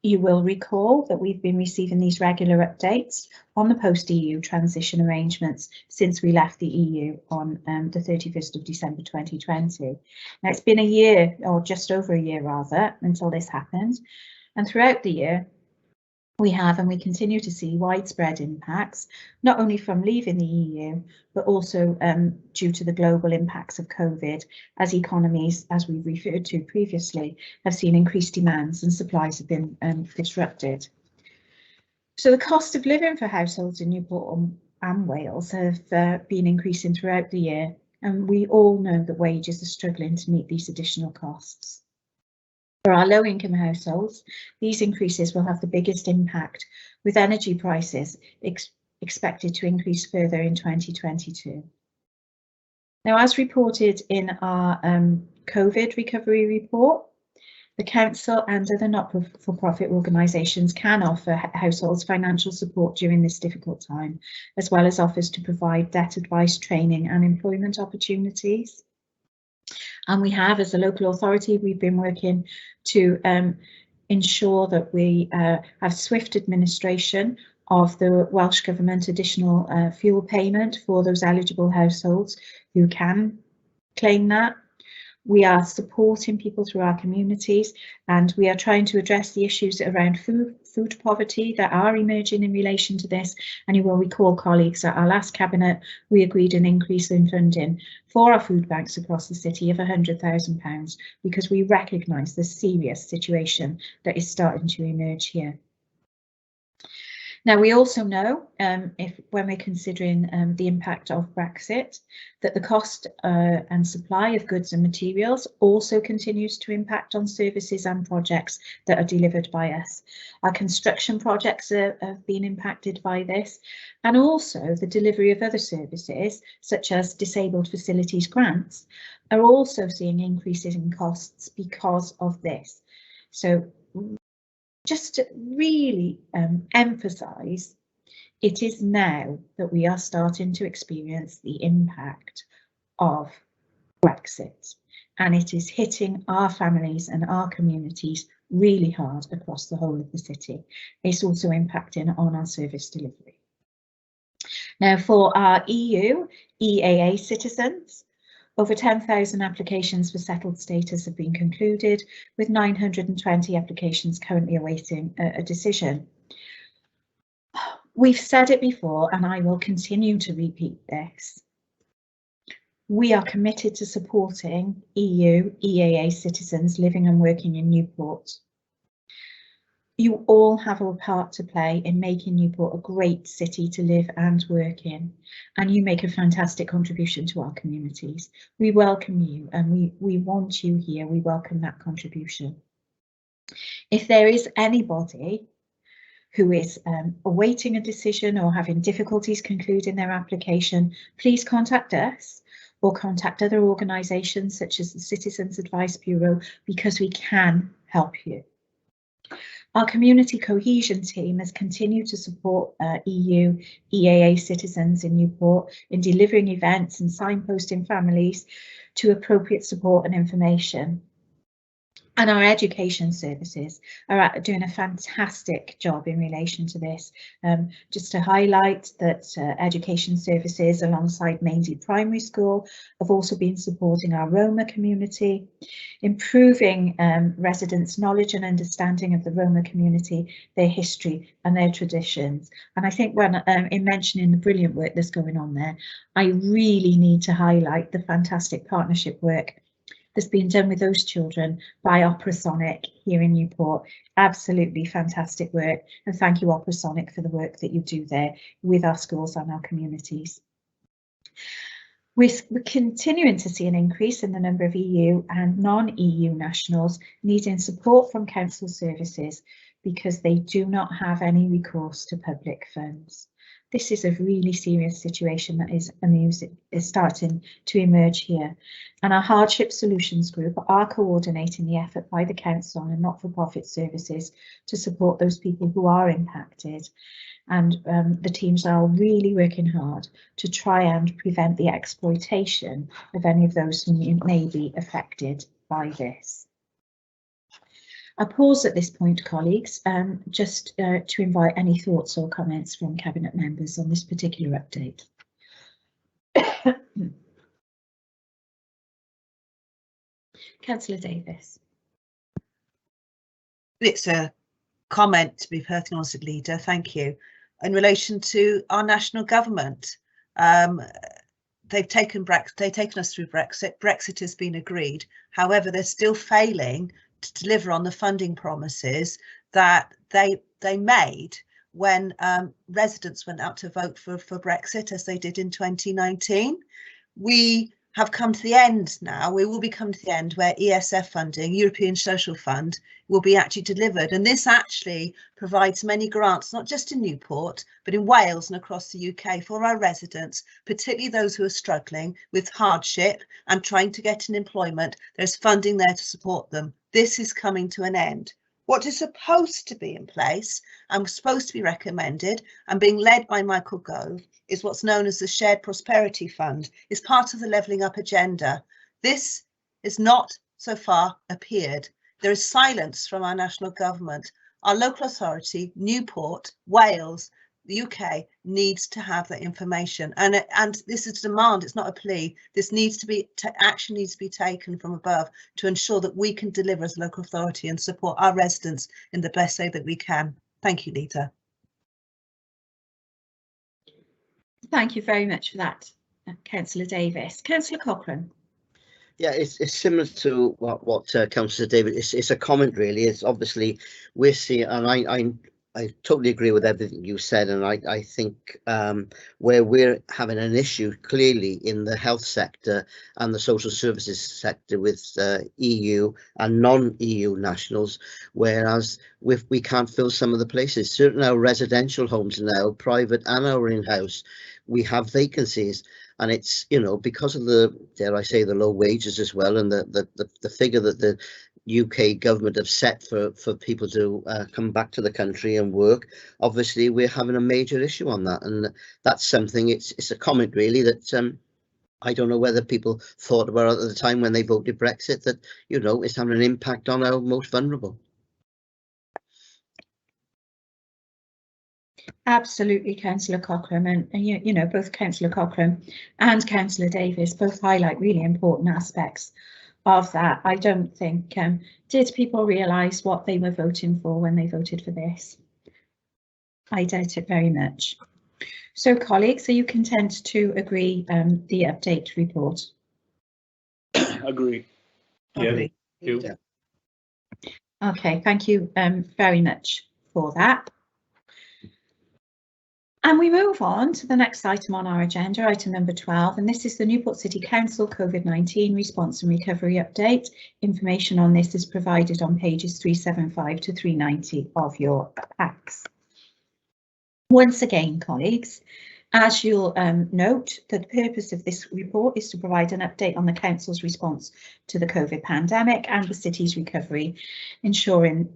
you will recall that we've been receiving these regular updates on the post-EU transition arrangements since we left the EU on the 31st of December 2020. Now it's been a year, or just over a year rather, until this happened, and throughout the year we have and we continue to see widespread impacts, not only from leaving the EU, but also due to the global impacts of COVID, as economies, as we referred to previously, have seen increased demands and supplies have been disrupted. So the cost of living for households in Newport and Wales have been increasing throughout the year, and we all know that wages are struggling to meet these additional costs. For our low-income households, these increases will have the biggest impact, with energy prices expected to increase further in 2022. Now, as reported in our COVID recovery report, the council and other not-for-profit organisations can offer households financial support during this difficult time, as well as offers to provide debt advice, training and employment opportunities. And we have, as a local authority, we've been working to ensure that we have swift administration of the Welsh Government additional fuel payment for those eligible households who can claim that. We are supporting people through our communities, and we are trying to address the issues around food poverty that are emerging in relation to this. And you will recall, colleagues, at our last Cabinet, we agreed an increase in funding for our food banks across the city of £100,000 because we recognise the serious situation that is starting to emerge here. Now, we also know, when we're considering the impact of Brexit, that the cost and supply of goods and materials also continues to impact on services and projects that are delivered by us. Our construction projects have been impacted by this, and also the delivery of other services, such as disabled facilities grants, are also seeing increases in costs because of this. So, just to really emphasise, it is now that we are starting to experience the impact of Brexit, and it is hitting our families and our communities really hard across the whole of the city. It's also impacting on our service delivery. Now, for our EU EAA citizens, over 10,000 applications for settled status have been concluded, with 920 applications currently awaiting a decision. We've said it before, and I will continue to repeat this. We are committed to supporting EU EAA citizens living and working in Newport. You all have a part to play in making Newport a great city to live and work in, and you make a fantastic contribution to our communities. We welcome you, and we want you here. We welcome that contribution. If there is anybody who is awaiting a decision or having difficulties concluding their application, please contact us or contact other organisations such as the Citizens Advice Bureau, because we can help you. Our community cohesion team has continued to support EU EAA citizens in Newport in delivering events and signposting families to appropriate support and information. And our education services are doing a fantastic job in relation to this. Just to highlight that education services alongside Mainsley Primary School have also been supporting our Roma community, improving residents' knowledge and understanding of the Roma community, their history and their traditions. And I think when in mentioning the brilliant work that's going on there, I really need to highlight the fantastic partnership work that's been done with those children by Opera Sonic here in Newport. Absolutely fantastic work, and thank you Opera Sonic for the work that you do there with our schools and our communities. We're continuing to see an increase in the number of EU and non-EU nationals needing support from council services because they do not have any recourse to public funds. This is a really serious situation that is starting to emerge here, and our Hardship Solutions Group are coordinating the effort by the council and not-for-profit services to support those people who are impacted, and the teams are really working hard to try and prevent the exploitation of any of those who may be affected by this. I'll pause at this point, colleagues, just to invite any thoughts or comments from Cabinet members on this particular update. Councillor Davis. It's a comment, to be perfectly honest, Leader, thank you. In relation to our national government, they've taken us through Brexit. Brexit has been agreed. However, they're still failing to deliver on the funding promises that they made when residents went out to vote for Brexit, as they did in 2019. We have come to the end now. We will be coming to the end where ESF funding, European Social Fund, will be actually delivered. And this actually provides many grants, not just in Newport, but in Wales and across the UK for our residents, particularly those who are struggling with hardship and trying to get an employment. There's funding there to support them. This is coming to an end. What is supposed to be in place and supposed to be recommended and being led by Michael Gove is what's known as the Shared Prosperity Fund. It's part of the Levelling Up agenda. This is not so far appeared. There is silence from our national government. Our local authority, Newport, Wales, the UK needs to have that information, and this is a demand. It's not a plea. This needs to be action needs to be taken from above to ensure that we can deliver as a local authority and support our residents in the best way that we can. Thank you, Leader. Thank you very much for that, Councillor Davis. Councillor Cochrane. Yeah, it's similar to what Councillor Davis. It's a comment really. It's obviously we're seeing, and I totally agree with everything you said, and I think where we're having an issue clearly in the health sector and the social services sector with EU and non-EU nationals, whereas we can't fill some of the places. Certain our residential homes now, private and our in-house, we have vacancies. And it's, you know, because of the, dare I say, the low wages as well, and the figure that the UK government have set for people to come back to the country and work. Obviously, we're having a major issue on that, and that's something. It's a comment really that I don't know whether people thought about at the time when they voted Brexit, that, you know, it's having an impact on our most vulnerable. Absolutely, Councillor Cochrane, and you know, both Councillor Cochrane and Councillor Davis both highlight really important aspects of that. I don't think did people realise what they were voting for when they voted for this? I doubt it very much. So, colleagues, are you content to agree the update report? Agree. Yeah. Yeah. Okay, thank you very much for that. And we move on to the next item on our agenda, item number 12, and this is the Newport City Council COVID-19 Response and Recovery Update. Information on this is provided on pages 375 to 390 of your packs. Once again, colleagues, as you'll note, the purpose of this report is to provide an update on the Council's response to the COVID pandemic and the City's recovery, ensuring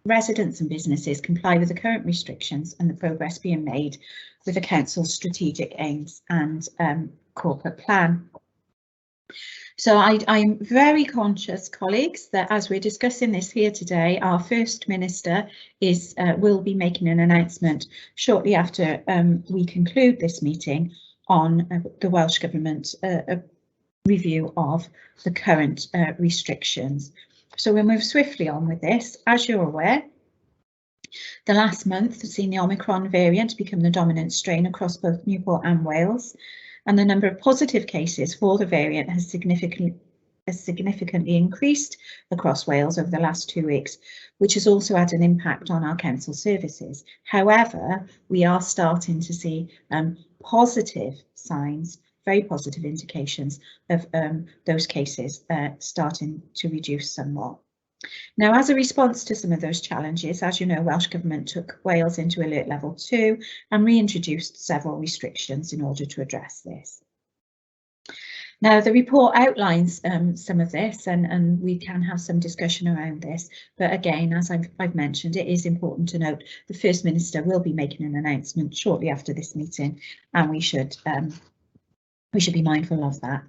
residents and businesses comply with the current restrictions and the progress being made with the Council's strategic aims and corporate plan. So I'm very conscious, colleagues, that as we're discussing this here today, our First Minister will be making an announcement shortly after we conclude this meeting on the Welsh Government review of the current restrictions. So we'll move swiftly on with this. As you're aware, the last month has seen the Omicron variant become the dominant strain across both Newport and Wales, and the number of positive cases for the variant has significantly increased across Wales over the last 2 weeks, which has also had an impact on our council services. However, we are starting to see positive signs, very positive indications of those cases starting to reduce somewhat. Now, as a response to some of those challenges, as you know, Welsh Government took Wales into Alert Level 2 and reintroduced several restrictions in order to address this. Now, the report outlines some of this, and we can have some discussion around this. But again, as I've mentioned, it is important to note the First Minister will be making an announcement shortly after this meeting, and we should be mindful of that.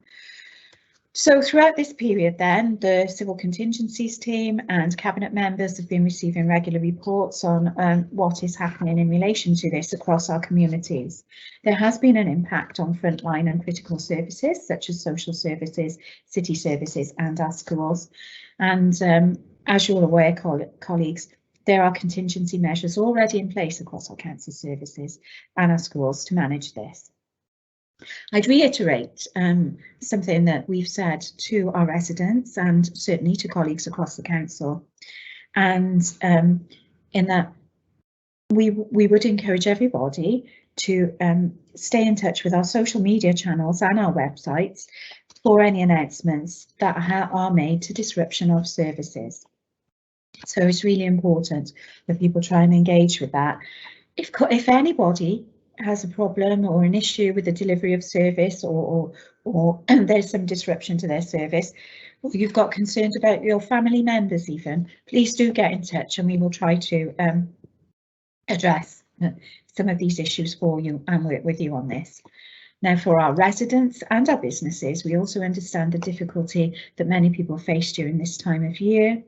So throughout this period then, the Civil Contingencies team and Cabinet members have been receiving regular reports on what is happening in relation to this across our communities. There has been an impact on frontline and critical services such as social services, city services and our schools. And as you're aware, colleagues, there are contingency measures already in place across our council services and our schools to manage this. I'd reiterate something that we've said to our residents and certainly to colleagues across the council, and in that we would encourage everybody to stay in touch with our social media channels and our websites for any announcements that are made to disruption of services. So it's really important that people try and engage with that. If anybody has a problem or an issue with the delivery of service, or there's some disruption to their service, or you've got concerns about your family members even, please do get in touch and we will try to address some of these issues for you and work with you on this. Now, for our residents and our businesses, we also understand the difficulty that many people face during this time of year,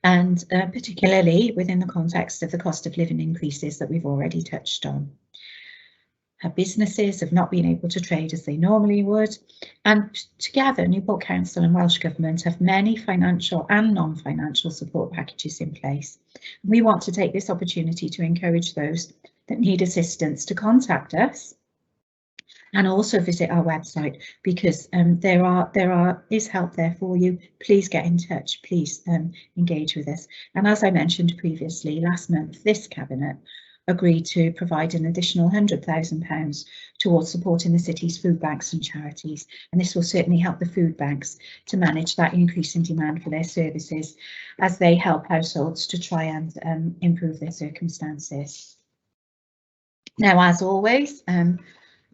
and particularly within the context of the cost of living increases that we've already touched on. Our businesses have not been able to trade as they normally would, and together Newport Council and Welsh Government have many financial and non-financial support packages in place. We want to take this opportunity to encourage those that need assistance to contact us and also visit our website, because there is help there for you. Please get in touch, please engage with us. And as I mentioned previously, last month this Cabinet agreed to provide an additional £100,000 towards supporting the city's food banks and charities, and this will certainly help the food banks to manage that increase in demand for their services as they help households to try and improve their circumstances. Now, as always,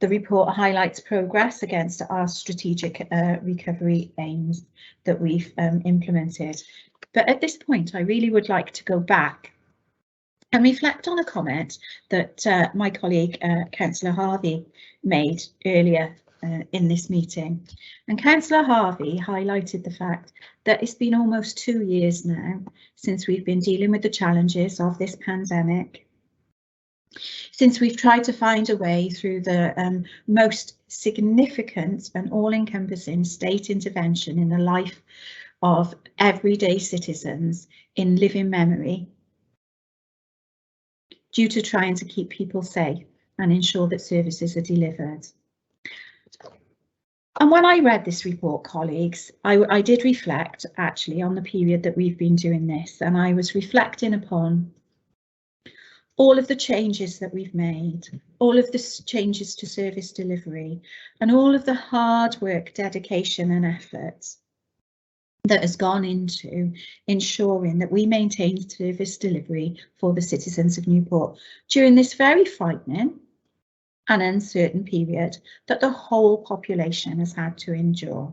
the report highlights progress against our strategic recovery aims that we've implemented. But at this point, I really would like to go back and reflect on a comment that my colleague, Councillor Harvey, made earlier in this meeting. And Councillor Harvey highlighted the fact that it's been almost 2 years now since we've been dealing with the challenges of this pandemic, since we've tried to find a way through the most significant and all-encompassing state intervention in the life of everyday citizens in living memory, due to trying to keep people safe and ensure that services are delivered. And when I read this report, colleagues, I did reflect actually on the period that we've been doing this, and I was reflecting upon all of the changes that we've made, all of the changes to service delivery, and all of the hard work, dedication and effort that has gone into ensuring that we maintain service delivery for the citizens of Newport during this very frightening and uncertain period that the whole population has had to endure.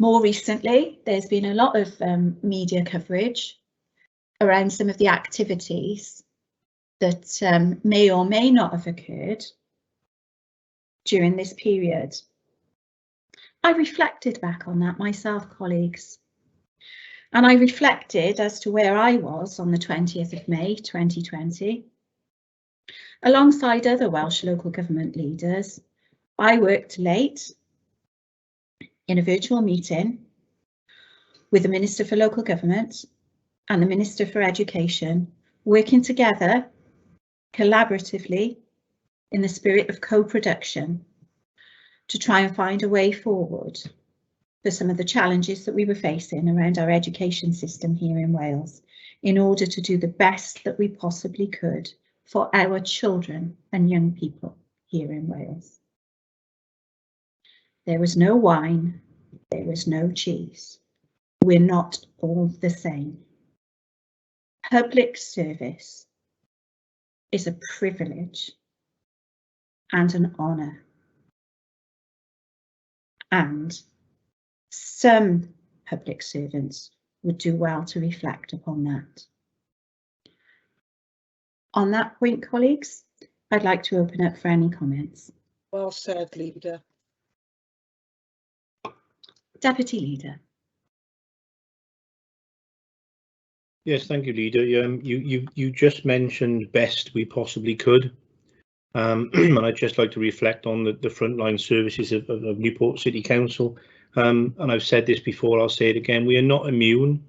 More recently, there's been a lot of media coverage around some of the activities that may or may not have occurred during this period. I reflected back on that myself, colleagues, and I reflected as to where I was on the 20th of May 2020. Alongside other Welsh local government leaders, I worked late in a virtual meeting with the Minister for Local Government and the Minister for Education, working together collaboratively in the spirit of co-production to try and find a way forward for some of the challenges that we were facing around our education system here in Wales, in order to do the best that we possibly could for our children and young people here in Wales. There was no wine, there was no cheese. We're not all the same. Public service is a privilege and an honour. And some public servants would do well to reflect upon that. On that point, colleagues, I'd like to open up for any comments. Well said, Leader. Deputy Leader. Yes, thank you, Leader. You just mentioned best we possibly could. And I'd just like to reflect on the frontline services of Newport City Council. And I've said this before, I'll say it again, we are not immune.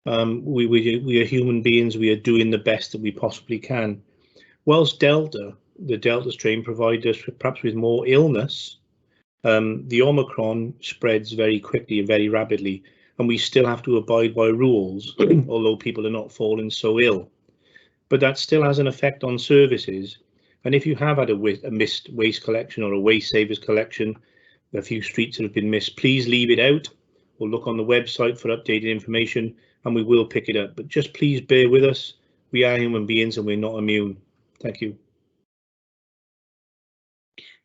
We are human beings, we are doing the best that we possibly can. Whilst the Delta strain provides us perhaps with more illness, the Omicron spreads very quickly and very rapidly, and we still have to abide by rules, although people are not falling so ill. But that still has an effect on services. And if you have had a missed waste collection or a waste savers collection, a few streets that have been missed, please leave it out or look on the website for updated information and we will pick it up. But just please bear with us. We are human beings and we're not immune. Thank you.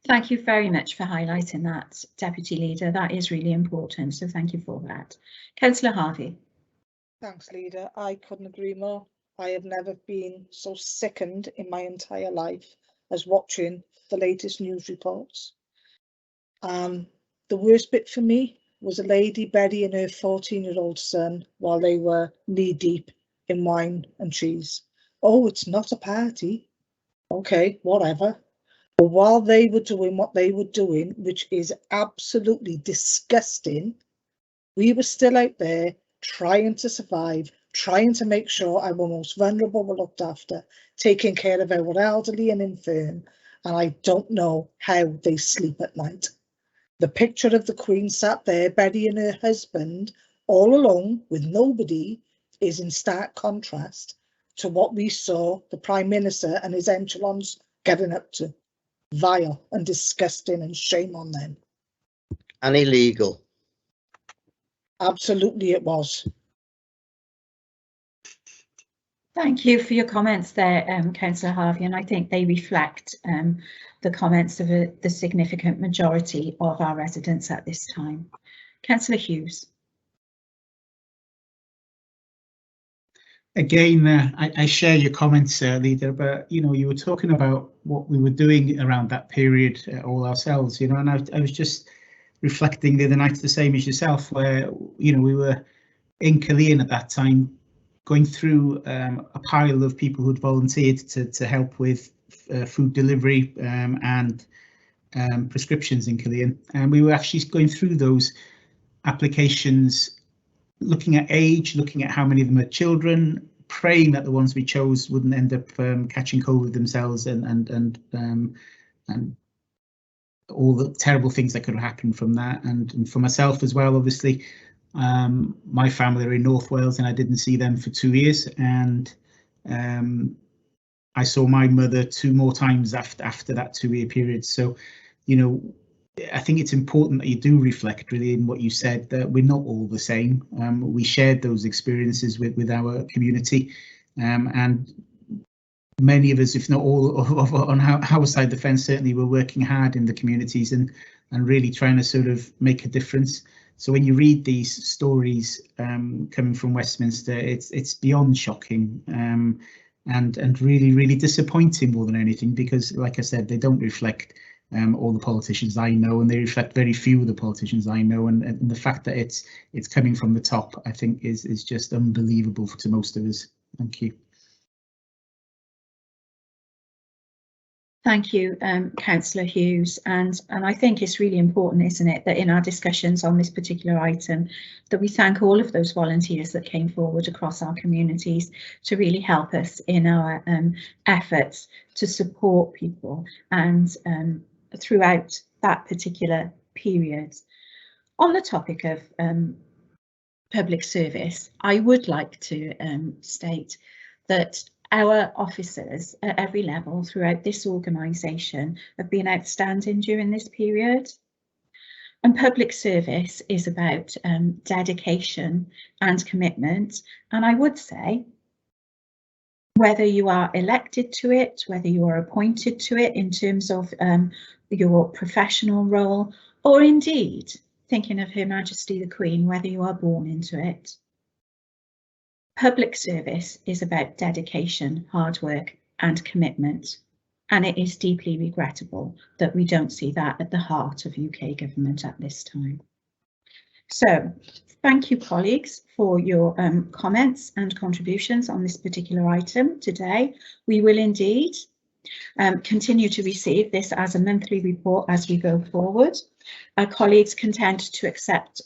Thank you very much for highlighting that, Deputy Leader. That is really important, so thank you for that. Councillor Harvey. Thanks, Leader. I couldn't agree more. I have never been so sickened in my entire life as watching the latest news reports. The worst bit for me was a lady burying her 14-year-old son while they were knee-deep in wine and cheese. Oh, it's not a party. Okay, whatever. But while they were doing what they were doing, which is absolutely disgusting, we were still out there trying to survive, trying to make sure our most vulnerable were looked after, taking care of our elderly and infirm, and I don't know how they sleep at night. The picture of the Queen sat there burying her husband all alone with nobody is in stark contrast to what we saw the Prime Minister and his echelons getting up to. Vile and disgusting, and shame on them. And illegal. Absolutely it was. Thank you for your comments there, Councillor Harvey, and I think they reflect the comments of the significant majority of our residents at this time. Councillor Hughes. Again, I share your comments, Leader, but you were talking about what we were doing around that period all ourselves, and I was just reflecting the other night the same as yourself, where we were in Caerleon at that time, going through a pile of people who'd volunteered to help with food delivery and prescriptions in Caerleon, and we were actually going through those applications, looking at age, looking at how many of them are children, praying that the ones we chose wouldn't end up catching COVID themselves, and all the terrible things that could have happened from that. And for myself as well, obviously, my family are in North Wales and I didn't see them for 2 years, and I saw my mother 2 more times after that 2-year period. So, I think it's important that you do reflect really in what you said, that we're not all the same. We shared those experiences with our community, and many of us, if not all on our side of the fence, certainly were working hard in the communities and really trying to sort of make a difference. So when you read these stories coming from Westminster, it's beyond shocking and really disappointing more than anything, because, like I said, they don't reflect all the politicians I know, and they reflect very few of the politicians I know, and the fact that it's coming from the top, I think, is just unbelievable to most of us. Thank you. Thank you, Councillor Hughes, and I think it's really important, isn't it, that in our discussions on this particular item, that we thank all of those volunteers that came forward across our communities to really help us in our efforts to support people and throughout that particular period. On the topic of public service, I would like to state that our officers at every level throughout this organisation have been outstanding during this period. And public service is about dedication and commitment. And I would say, whether you are elected to it, whether you are appointed to it in terms of your professional role, or indeed thinking of Her Majesty the Queen, whether you are born into it. Public service is about dedication, hard work and commitment, and it is deeply regrettable that we don't see that at the heart of UK government at this time. So, thank you, colleagues, for your comments and contributions on this particular item today. We will indeed continue to receive this as a monthly report as we go forward. Our colleagues contend to accept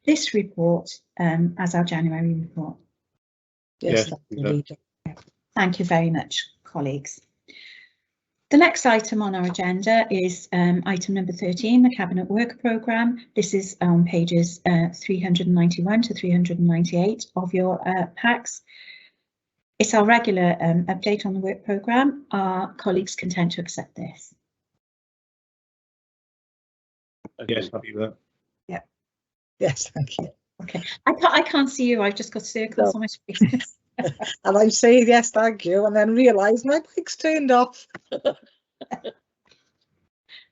this report as our January report. Yes, Thank you very much, colleagues. The next item on our agenda is item number 13, the Cabinet Work Programme. This is on pages 391 to 398 of your packs. It's our regular update on the work programme. Our colleagues contend to accept this. Yes, happy with that. Yeah. Yes, thank you. Okay, I can't see you. I've just got circles on my screen. And I'm saying yes, thank you, and then realise my mic's turned off.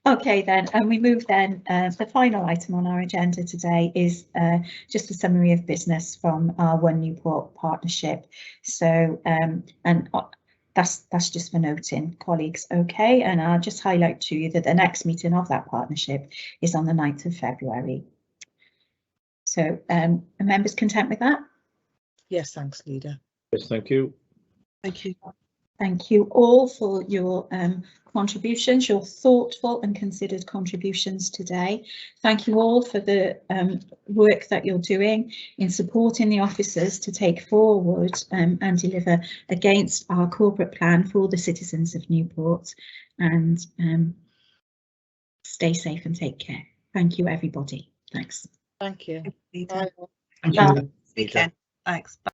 Okay then, and we move then, the final item on our agenda today is just a summary of business from our One Newport partnership. So, and that's just for noting, colleagues, okay, and I'll just highlight to you that the next meeting of that partnership is on the 9th of February. So, are members content with that? Yes, thanks, Leader. Yes, thank you. Thank you. Thank you all for your contributions, your thoughtful and considered contributions today. Thank you all for the work that you're doing in supporting the officers to take forward and deliver against our corporate plan for the citizens of Newport. And stay safe and take care. Thank you, everybody. Thanks. Thank you. Bye. Thank you. Weekend. Thanks. Bye.